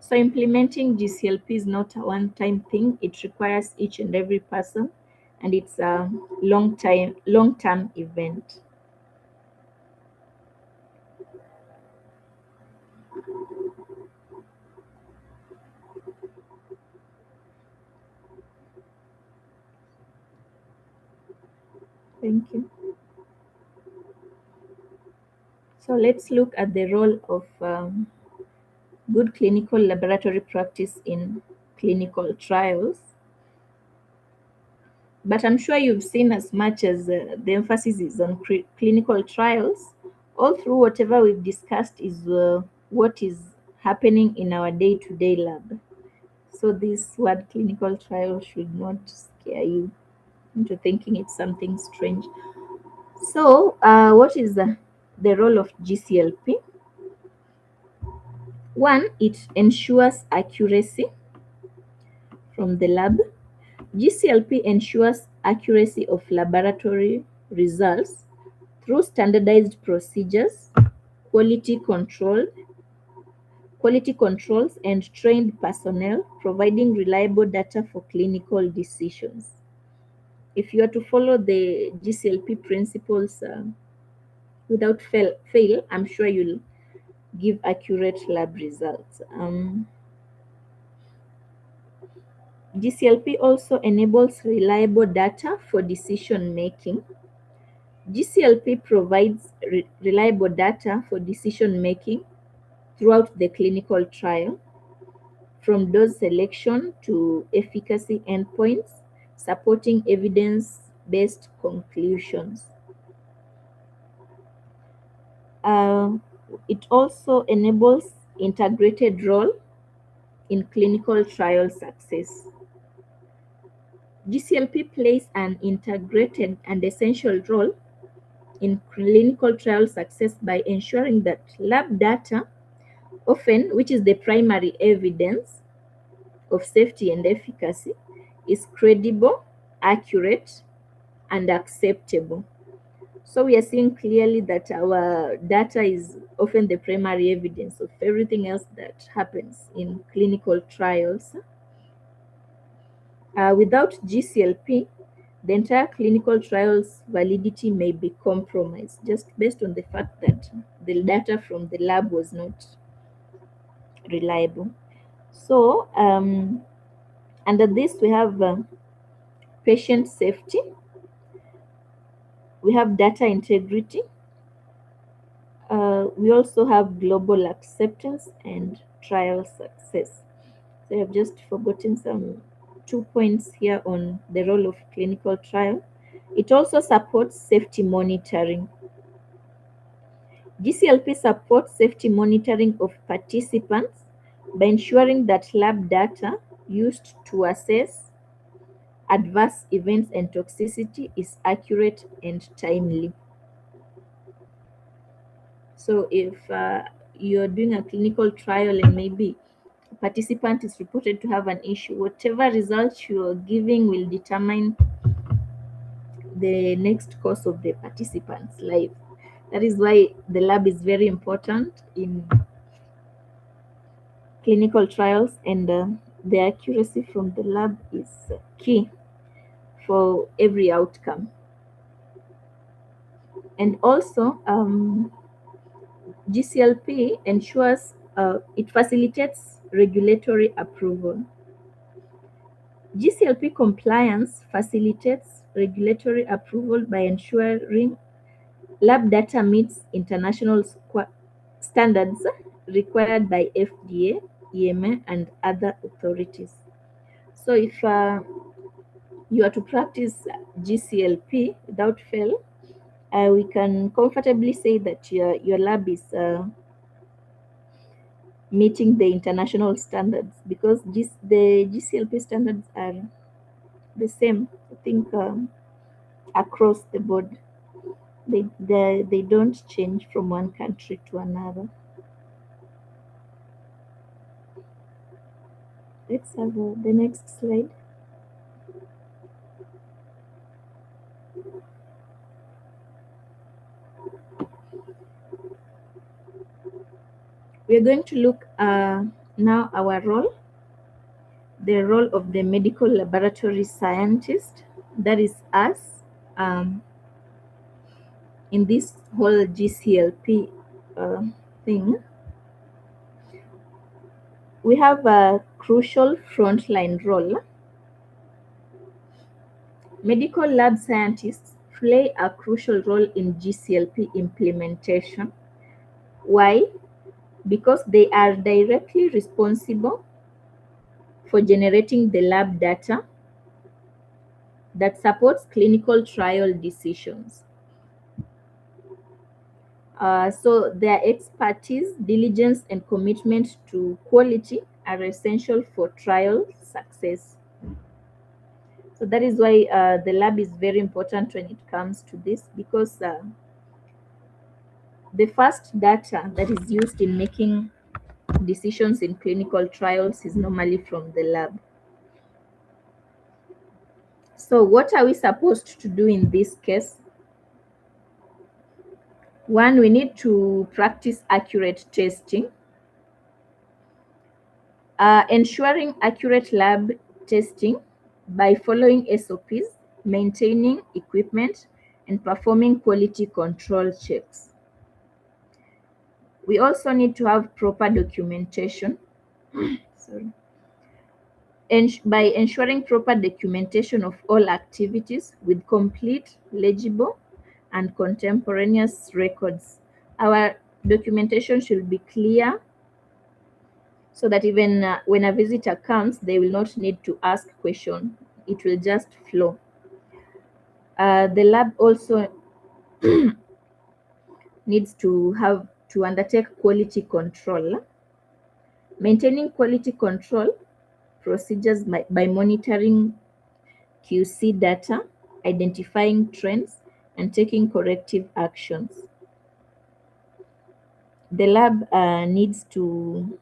So implementing GCLP is not a one-time thing. It requires each and every person, and it's a long-term event. Thank you. So let's look at the role of good clinical laboratory practice in clinical trials. But I'm sure you've seen, as much as the emphasis is on clinical trials, all through whatever we've discussed is what is happening in our day-to-day lab. So this word clinical trial should not scare you into thinking it's something strange. So what is the role of GCLP? One, it ensures accuracy from the lab. GCLP ensures accuracy of laboratory results through standardized procedures, quality control, quality controls, and trained personnel, providing reliable data for clinical decisions. If you are to follow the GCLP principles without fail, I'm sure you'll give accurate lab results. GCLP also enables reliable data for decision making. GCLP provides reliable data for decision making throughout the clinical trial, from dose selection to efficacy endpoints, supporting evidence-based conclusions. It also enables integrated role in clinical trial success. GCLP plays an integrated and essential role in clinical trial success by ensuring that lab data, often which is the primary evidence of safety and efficacy, is credible, accurate, and acceptable. So we are seeing clearly that our data is often the primary evidence of everything else that happens in clinical trials. Without GCLP, the entire clinical trial's validity may be compromised just based on the fact that the data from the lab was not reliable. So under this, we have patient safety, we have data integrity, we also have global acceptance and trial success. So I've just forgotten some 2 points here on the role of clinical trial. It also supports safety monitoring. GCLP supports safety monitoring of participants by ensuring that lab data used to assess adverse events and toxicity is accurate and timely. So if you're doing a clinical trial and maybe a participant is reported to have an issue, whatever results you're giving will determine the next course of the participant's life. That is why the lab is very important in clinical trials, and the accuracy from the lab is key for every outcome. And also, GCLP ensures it facilitates regulatory approval. GCLP compliance facilitates regulatory approval by ensuring lab data meets international standards required by FDA, EMA, and other authorities. So if you are to practice GCLP without fail, we can comfortably say that your lab is meeting the international standards, because the GCLP standards are the same, I think, across the board. They don't change from one country to another. Let's have the next slide. We are going to look now our role, the role of the medical laboratory scientist, that is us, in this whole GCLP thing. We have a crucial frontline role. Medical lab scientists play a crucial role in GCLP implementation. Why? Because they are directly responsible for generating the lab data that supports clinical trial decisions. So their expertise, diligence, and commitment to quality are essential for trial success. So that is why the lab is very important when it comes to this, because the first data that is used in making decisions in clinical trials is normally from the lab. So what are we supposed to do in this case? One, we need to practice accurate testing. Ensuring accurate lab testing by following SOPs, maintaining equipment, and performing quality control checks. We also need to have proper documentation. Sorry. By ensuring proper documentation of all activities with complete, legible, and contemporaneous records. Our documentation should be clear, so that even when a visitor comes, they will not need to ask questions. It will just flow. The lab also needs to undertake quality control. Maintaining quality control procedures by monitoring QC data, identifying trends, and taking corrective actions. The lab needs to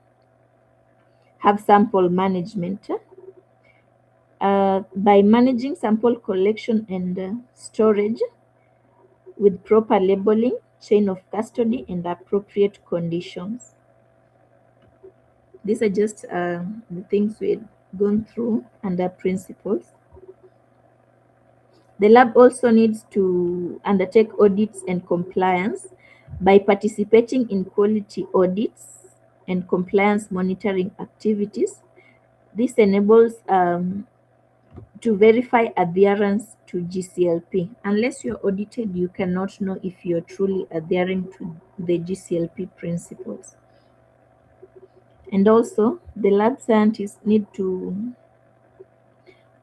have sample management. By managing sample collection and storage with proper labeling, chain of custody, and appropriate conditions. These are just the things we've gone through under principles. The lab also needs to undertake audits and compliance by participating in quality audits and compliance monitoring activities. This enables to verify adherence to GCLP. Unless you're audited, you cannot know if you're truly adhering to the GCLP principles. And also, the lab scientists need to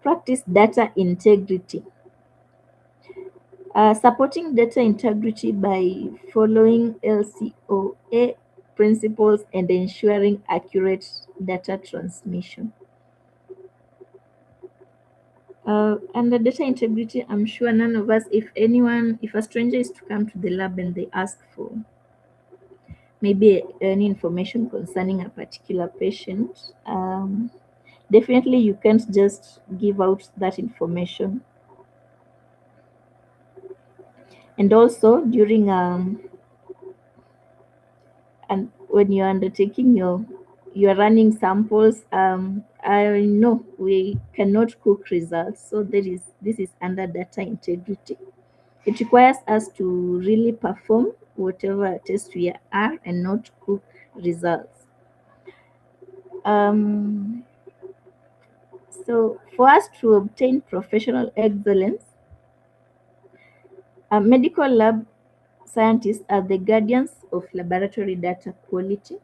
practice data integrity. Supporting data integrity by following LCOA principles and ensuring accurate data transmission. Under data integrity, I'm sure none of us, if a stranger is to come to the lab and they ask for maybe any information concerning a particular patient, definitely you can't just give out that information. And also during and when you're undertaking you're running samples, I know we cannot cook results, so this is under data integrity. It requires us to really perform whatever test we are and not cook results. So for us to obtain professional excellence, medical lab scientists are the guardians of laboratory data quality,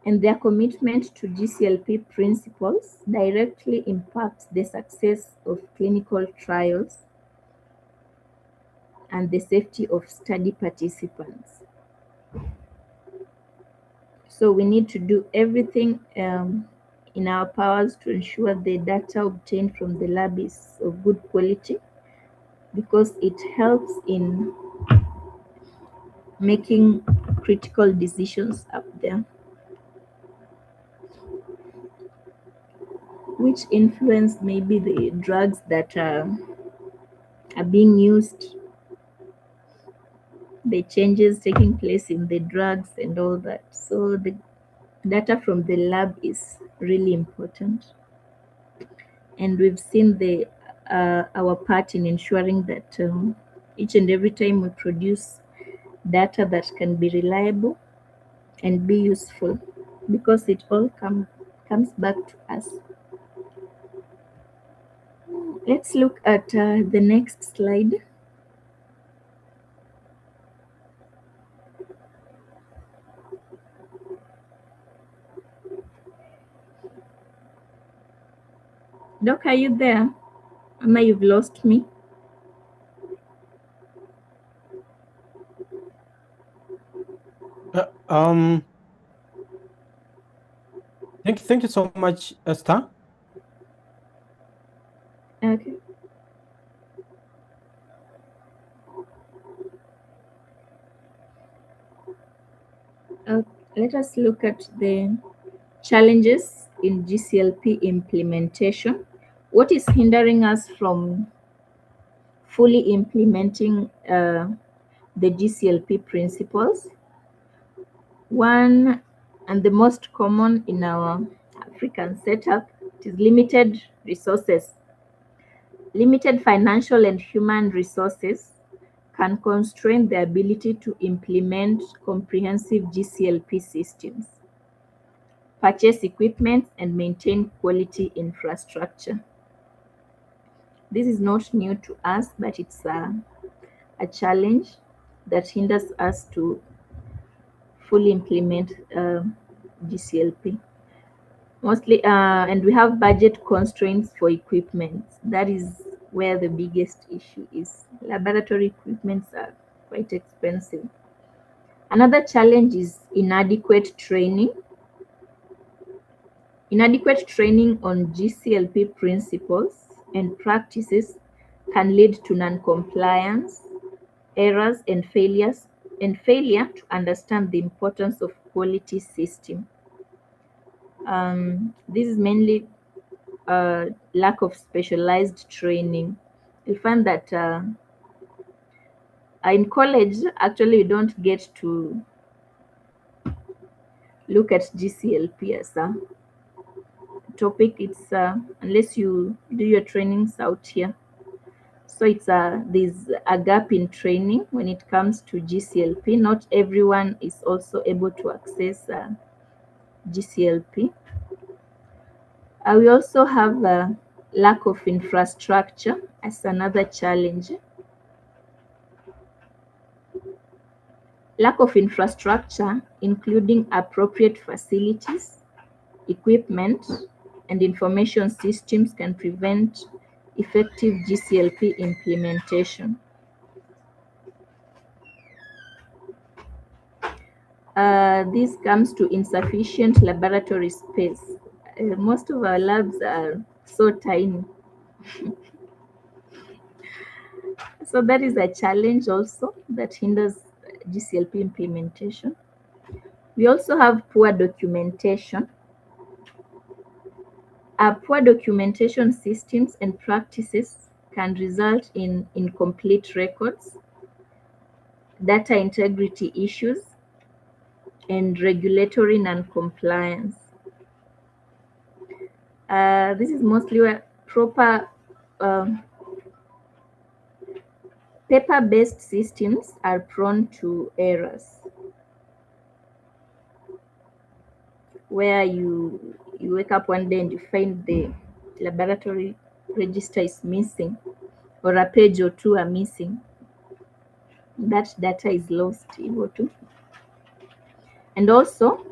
and their commitment to GCLP principles directly impacts the success of clinical trials and the safety of study participants. So we need to do everything in our powers to ensure the data obtained from the lab is of good quality, because it helps in making critical decisions up there, which influence maybe the drugs that are being used, the changes taking place in the drugs and all that. So the data from the lab is really important, and we've seen the our part in ensuring that each and every time we produce data that can be reliable and be useful, because it all comes back to us. Let's look at the next slide. Doc, are you there? Ama, you've lost me. Um, thank you so much, Esther. Okay. Let us look at the challenges in GCLP implementation. What is hindering us from fully implementing the GCLP principles? One, and the most common in our African setup, is limited resources. Limited financial and human resources can constrain the ability to implement comprehensive GCLP systems, purchase equipment, and maintain quality infrastructure. This is not new to us, but it's a challenge that hinders us to fully implement GCLP. Mostly, and we have budget constraints for equipment. That is where the biggest issue is. Laboratory equipments are quite expensive. Another challenge is inadequate training. Inadequate training on GCLP principles and practices can lead to non-compliance, errors, and failure to understand the importance of quality system. This is mainly lack of specialized training. You find that in college, actually, you don't get to look at GCLP as a topic. It's unless you do your trainings out here. So it's there's a gap in training when it comes to GCLP. Not everyone is also able to access GCLP. We also have a lack of infrastructure as another challenge. Lack of infrastructure, including appropriate facilities, equipment, and information systems, can prevent effective GCLP implementation. This comes to insufficient laboratory space. Most of our labs are so tiny. So that is a challenge also that hinders GCLP implementation. We also have poor documentation. Poor documentation systems and practices can result in incomplete records, data integrity issues, and regulatory non-compliance. This is mostly where proper paper-based systems are prone to errors, where you wake up one day and you find the laboratory register is missing, or a page or two are missing. that data is lost hivyo tu. And also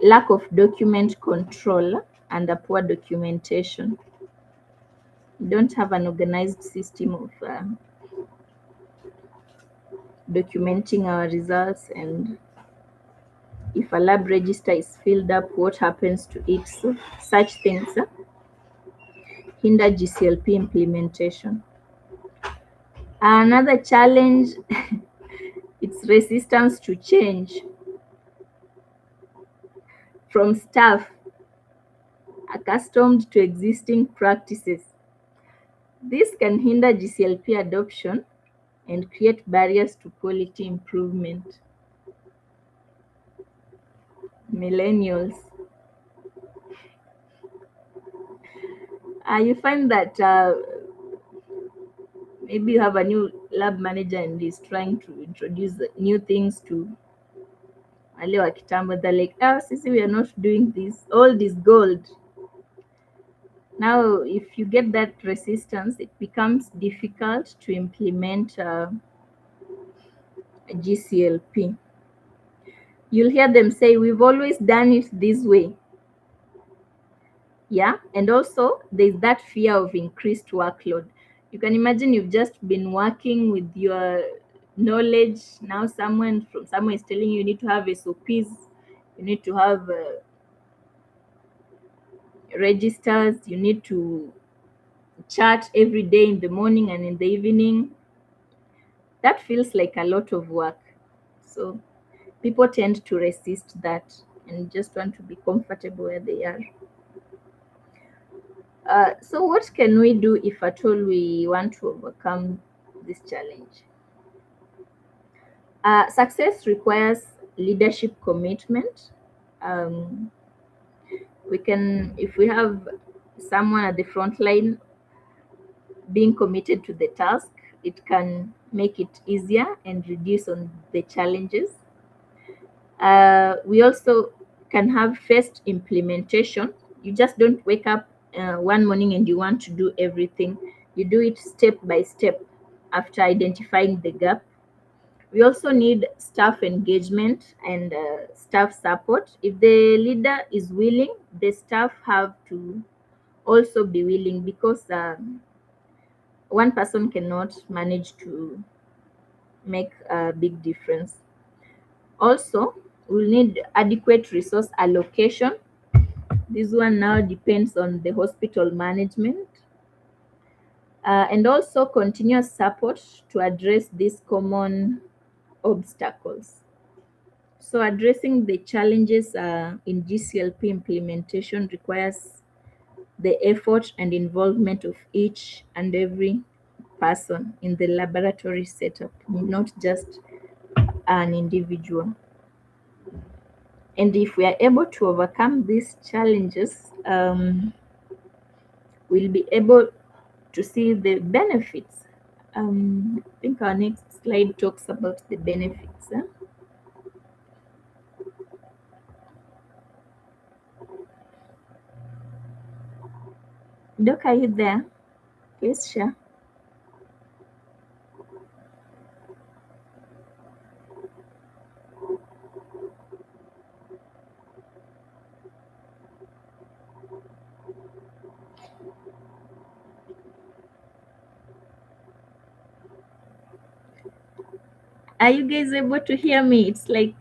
lack of document control and a poor documentation. We don't have an organized system of documenting our results, and if a lab register is filled up, what happens to it? So such things hinder GCLP implementation. Another challenge it's resistance to change from staff accustomed to existing practices. This can hinder GCLP adoption and create barriers to quality improvement. Millennials. You find that maybe you have a new lab manager and he's trying to introduce new things to wale wa kitambo. They're like, sisi, we are not doing this. Old is gold. Now, if you get that resistance, it becomes difficult to implement GCLP. You'll hear them say, we've always done it this way. Yeah, and also there's that fear of increased workload. You can imagine you've just been working with your knowledge. Now someone from somewhere is telling you need to have SOPs, you need to have registers, you need to chat every day in the morning and in the evening. That feels like a lot of work. So people tend to resist that and just want to be comfortable where they are. So what can we do if at all we want to overcome this challenge? Success requires leadership commitment. We can, if we have someone at the front line being committed to the task, it can make it easier and reduce on the challenges. We also can have first implementation. You just don't wake up one morning and you want to do everything. You do it step by step after identifying the gap. We also need staff engagement and staff support. If the leader is willing, the staff have to also be willing, because one person cannot manage to make a big difference. Also, we'll need adequate resource allocation. This one now depends on the hospital management. And also continuous support to address these common obstacles. So addressing the challenges in GCLP implementation requires the effort and involvement of each and every person in the laboratory setup, not just an individual. And if we are able to overcome these challenges, we'll be able to see the benefits. I think our next slide talks about the benefits. Doc, are you there? Please share. Are you guys able to hear me? It's like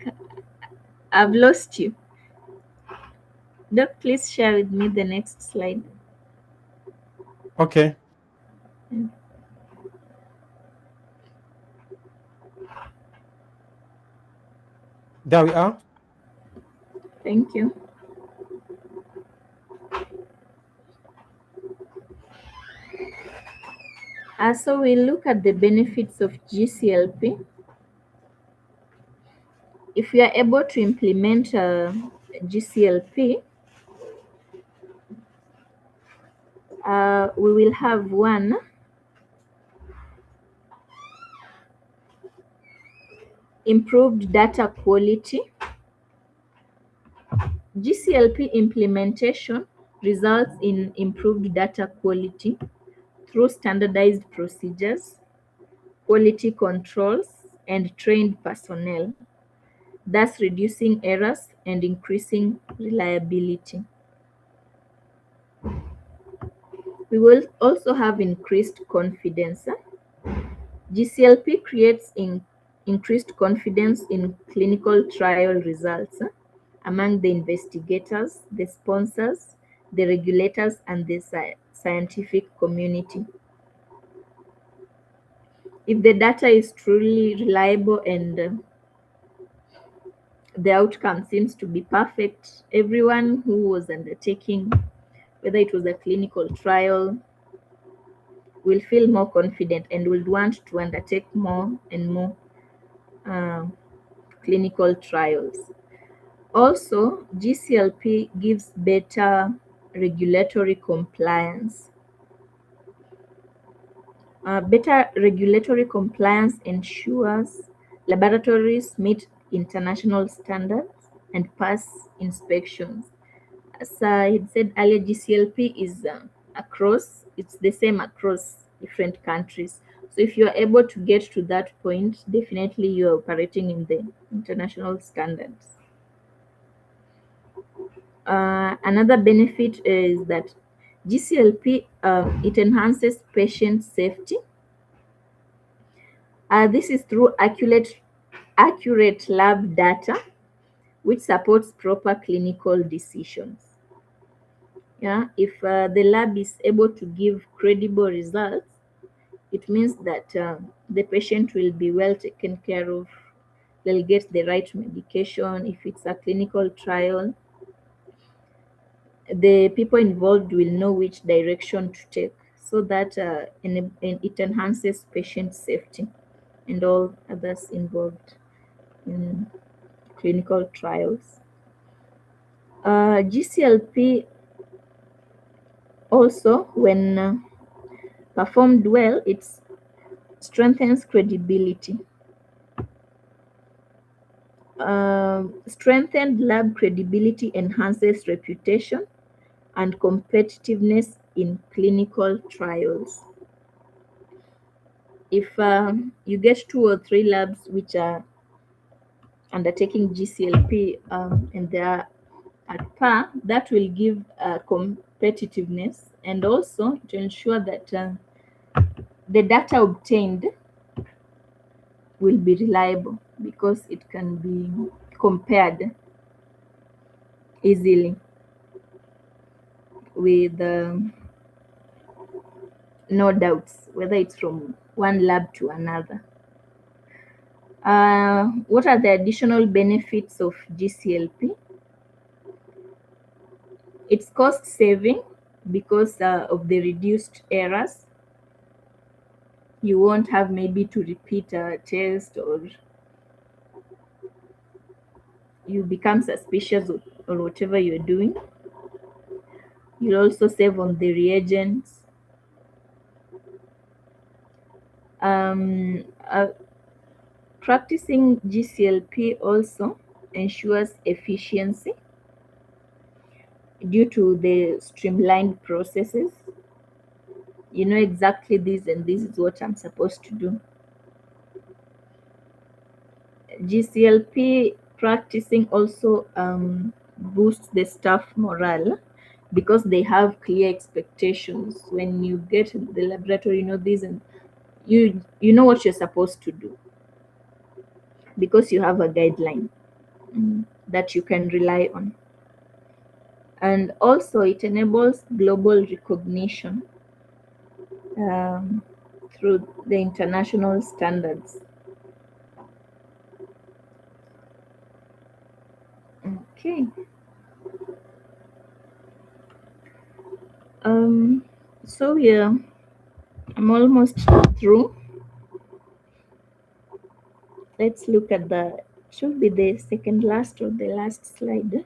I've lost you. Doc, please share with me the next slide. Okay. There we are. Thank you. So we look at the benefits of GCLP. If we are able to implement GCLP, we will have one, improved data quality. GCLP implementation results in improved data quality through standardized procedures, quality controls, and trained personnel, thus reducing errors and increasing reliability. We will also have increased confidence. GCLP creates increased confidence in clinical trial results among the investigators, the sponsors, the regulators, and the scientific community. If the data is truly reliable and the outcome seems to be perfect, everyone who was undertaking, whether it was a clinical trial, will feel more confident and will want to undertake more and more uh, clinical trials. Also, GCLP gives better regulatory compliance. Better regulatory compliance ensures laboratories meet international standards and pass inspections. As I had said earlier, GCLP is it's the same across different countries. So if you are able to get to that point, definitely you are operating in the international standards. Another benefit is that GCLP it enhances patient safety. This is through accurate lab data, which supports proper clinical decisions. Yeah, if the lab is able to give credible results, it means that the patient will be well taken care of. They'll get the right medication. If it's a clinical trial, the people involved will know which direction to take, so that it enhances patient safety and all others involved in clinical trials. GCLP also, when performed well, it strengthens credibility. Strengthened lab credibility enhances reputation and competitiveness in clinical trials. If you get 2 or 3 labs which are undertaking GCLP and they are at par, that will give competitiveness, and also to ensure that the data obtained will be reliable because it can be compared easily with no doubts whether it's from one lab to another. What are the additional benefits of GCLP? It's cost saving because of the reduced errors. You won't have maybe to repeat a test, or you become suspicious or whatever you're doing. You'll also save on the reagents. Um, uh, Practicing GCLP also ensures efficiency due to the streamlined processes. You know exactly this and this is what I'm supposed to do. GCLP practicing also boosts the staff morale because they have clear expectations. When you get in the laboratory, you know this, and you know what you're supposed to do because you have a guideline that you can rely on. And also it enables global recognition through the international standards. Okay. So yeah, I'm almost through. Let's look at the, should be the second last or the last slide.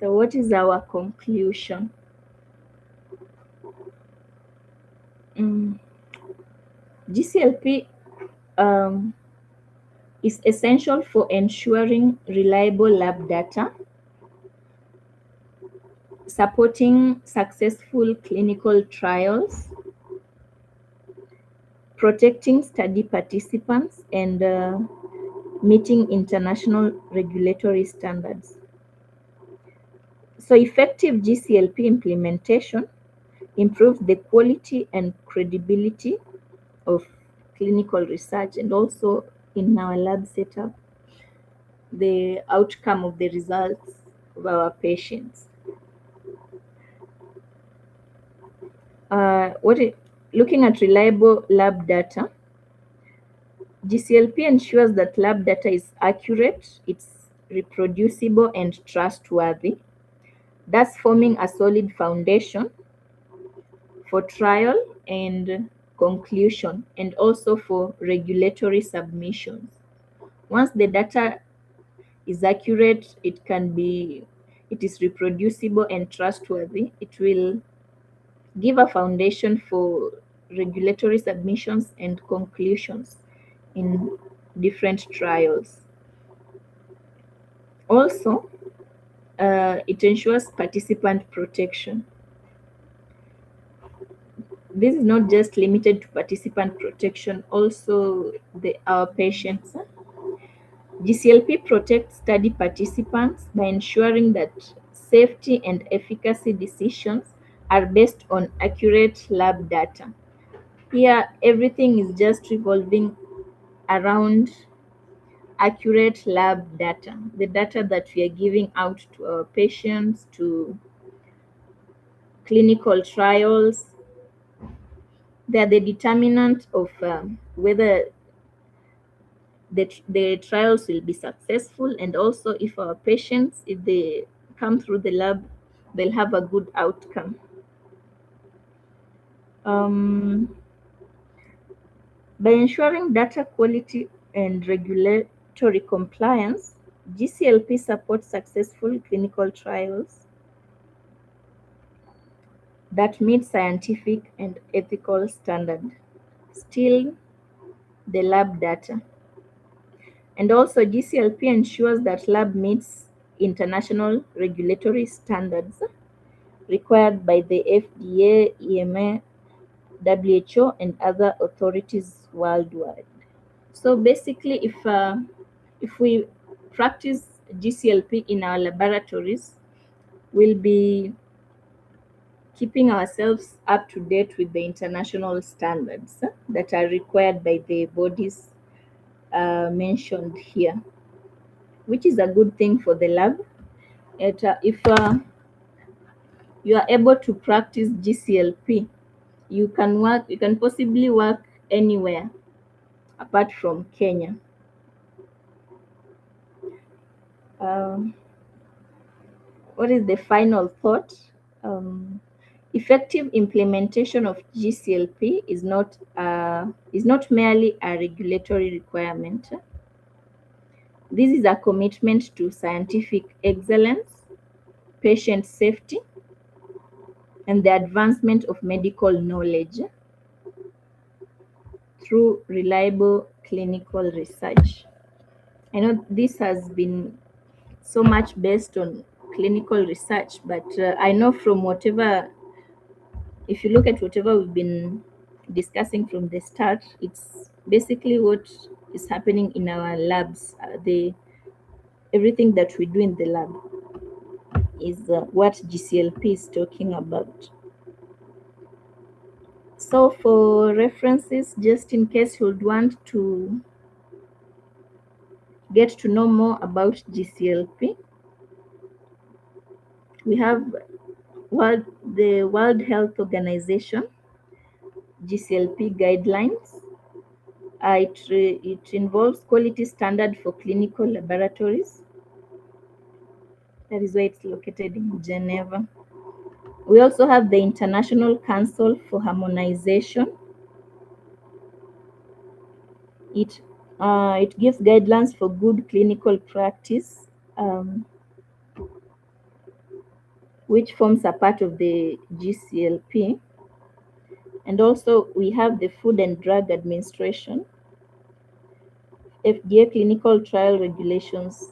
So what is our conclusion? GCLP is essential for ensuring reliable lab data, supporting successful clinical trials, protecting study participants, and meeting international regulatory standards. So effective GCLP implementation improves the quality and credibility of clinical research, and also in our lab setup, the outcome of the results of our patients. Looking at reliable lab data, GCLP ensures that lab data is accurate, it's reproducible and trustworthy, thus forming a solid foundation for trial and conclusion, and also for regulatory submissions. Once the data is accurate, it is reproducible and trustworthy, it will give a foundation for regulatory submissions and conclusions in different trials. Also, it ensures participant protection. This is not just limited to participant protection, also our patients. GCLP protects study participants by ensuring that safety and efficacy decisions are based on accurate lab data. Here, everything is just revolving around accurate lab data, the data that we are giving out to our patients, to clinical trials. They are the determinant of whether the trials will be successful, and also if our patients, if they come through the lab, they'll have a good outcome. By ensuring data quality and regulatory compliance, GCLP supports successful clinical trials that meet scientific and ethical standards. Still, the lab data. And also GCLP ensures that lab meets international regulatory standards required by the FDA, EMA, WHO, and other authorities worldwide. So basically, if we practice GCLP in our laboratories, we'll be keeping ourselves up to date with the international standards that are required by the bodies mentioned here, which is a good thing for the lab. If you are able to practice GCLP, you can possibly work anywhere apart from Kenya. What is the final thought? Effective implementation of GCLP is not merely a regulatory requirement. This is a commitment to scientific excellence, patient safety, and the advancement of medical knowledge through reliable clinical research. I know this has been so much based on clinical research, but I know from if you look at whatever we've been discussing from the start, it's basically what is happening in our labs. Everything that we do in the lab is what GCLP is talking about. So for references, just in case you would want to get to know more about GCLP, we have the World Health Organization GCLP guidelines. It involves quality standard for clinical laboratories. That is why it's located in Geneva. We also have the International Council for Harmonization. It gives guidelines for good clinical practice, which forms a part of the GCLP. And also we have the Food and Drug Administration, FDA clinical trial regulations.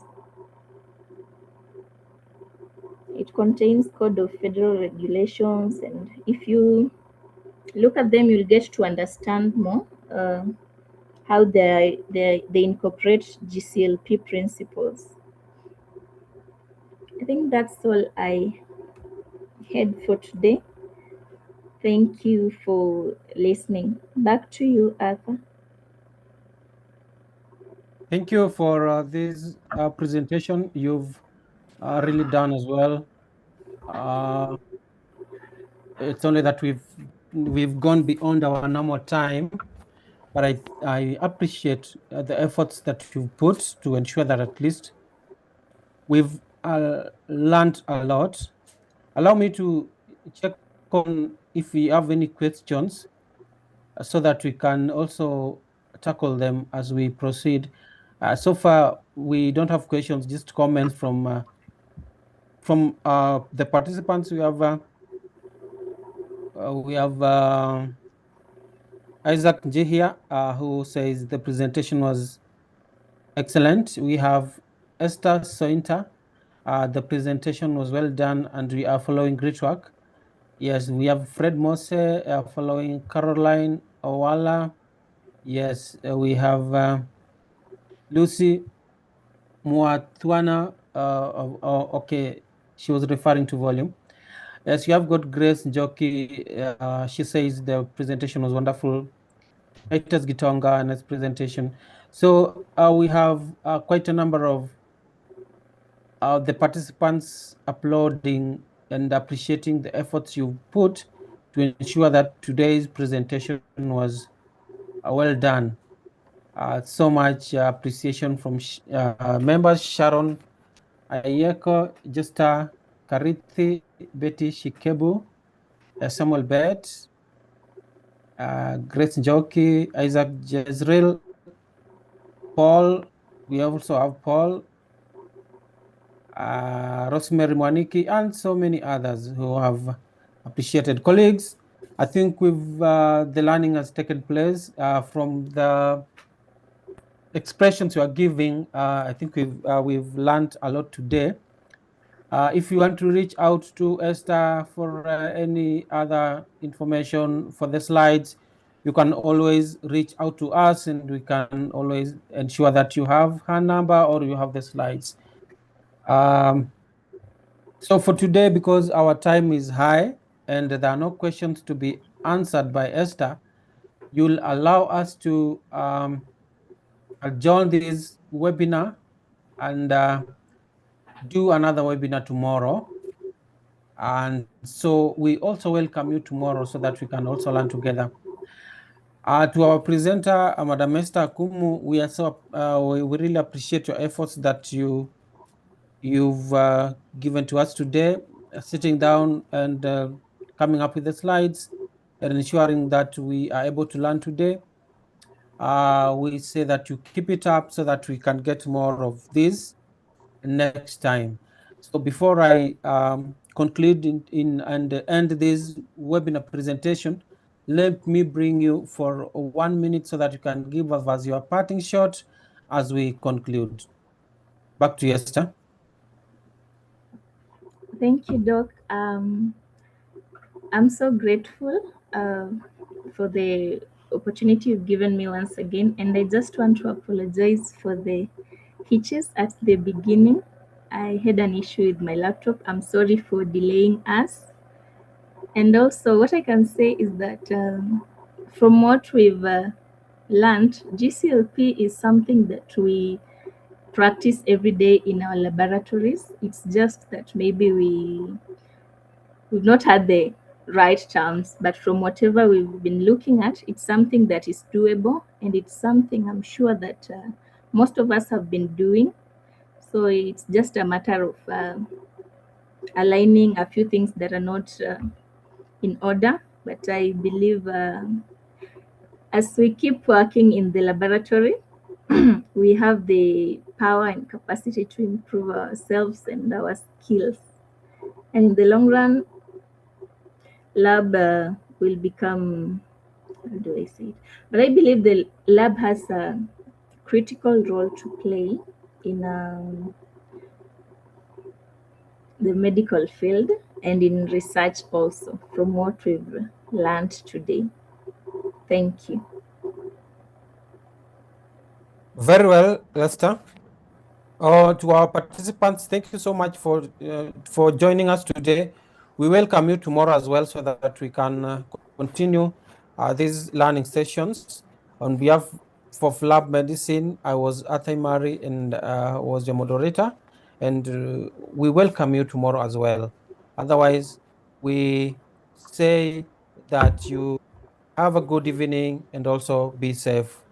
It contains code of federal regulations, and if you look at them, you'll get to understand more how they incorporate GCLP principles. I think that's all I had for today. Thank you for listening. Back to you, Arthur. Thank you for this presentation. You've really done as well. It's only that we've gone beyond our normal time, but I appreciate the efforts that you've put to ensure that at least we've learned a lot. Allow me to check on if we have any questions so that we can also tackle them as we proceed. So far, we don't have questions, just comments from the participants. We have Isaac J here, who says the presentation was excellent. We have Esther Sointa. The presentation was well done and we are following great work. Yes, we have Fred Mose following Caroline Owala. Yes, we have Lucy Muatwana. Okay, she was referring to volume. Yes, you have got Grace Njoki. She says the presentation was wonderful. Titus Gitonga and its presentation. So we have quite a number of the participants uploading and appreciating the efforts you put to ensure that today's presentation was well done. So much appreciation from members Sharon Ayeko, Justa Karithi, Betty Shikebu, Samuel Bet, Grace Njoki, Isaac Jezreel, Paul. We also have Paul, Rosemary Mwaniki, and so many others who have appreciated. Colleagues, I think the learning has taken place from the expressions you are giving. I think we've learned a lot today. If you want to reach out to Esther for any other information for the slides, you can always reach out to us and we can always ensure that you have her number or you have the slides. So for today, because our time is high and there are no questions to be answered by Esther, you'll allow us to adjourn this webinar and do another webinar tomorrow. And so we also welcome you tomorrow so that we can also learn together. To our presenter, Madam Esther Akumu, we really appreciate your efforts that you've given to us today, sitting down and coming up with the slides and ensuring that we are able to learn today. We say that you keep it up so that we can get more of this next time. So before I conclude and end this webinar presentation, let me bring you for 1 minute so that you can give us your parting shot as we conclude. Back to you, Esther. Thank you, Doc. I'm so grateful for the opportunity you've given me once again, and I just want to apologize for the hitches at the beginning. I had an issue with my laptop. I'm sorry for delaying us. And also, what I can say is that from what we've learned, GCLP is something that we practice every day in our laboratories. It's just that maybe we've not had the right terms, but from whatever we've been looking at, it's something that is doable, and it's something I'm sure that most of us have been doing. So it's just a matter of aligning a few things that are not in order. But I believe as we keep working in the laboratory, we have the power and capacity to improve ourselves and our skills. And in the long run, lab will become, how do I say it? But I believe the lab has critical role to play in the medical field and in research also, from what we've learned today. Thank you. Very well, Lester. To our participants, thank you so much for joining us today. We welcome you tomorrow as well, so that we can continue these learning sessions. On behalf of Lab Medicine, I was Athai Mari and was your moderator, and we welcome you tomorrow as well. Otherwise, we say that you have a good evening and also be safe.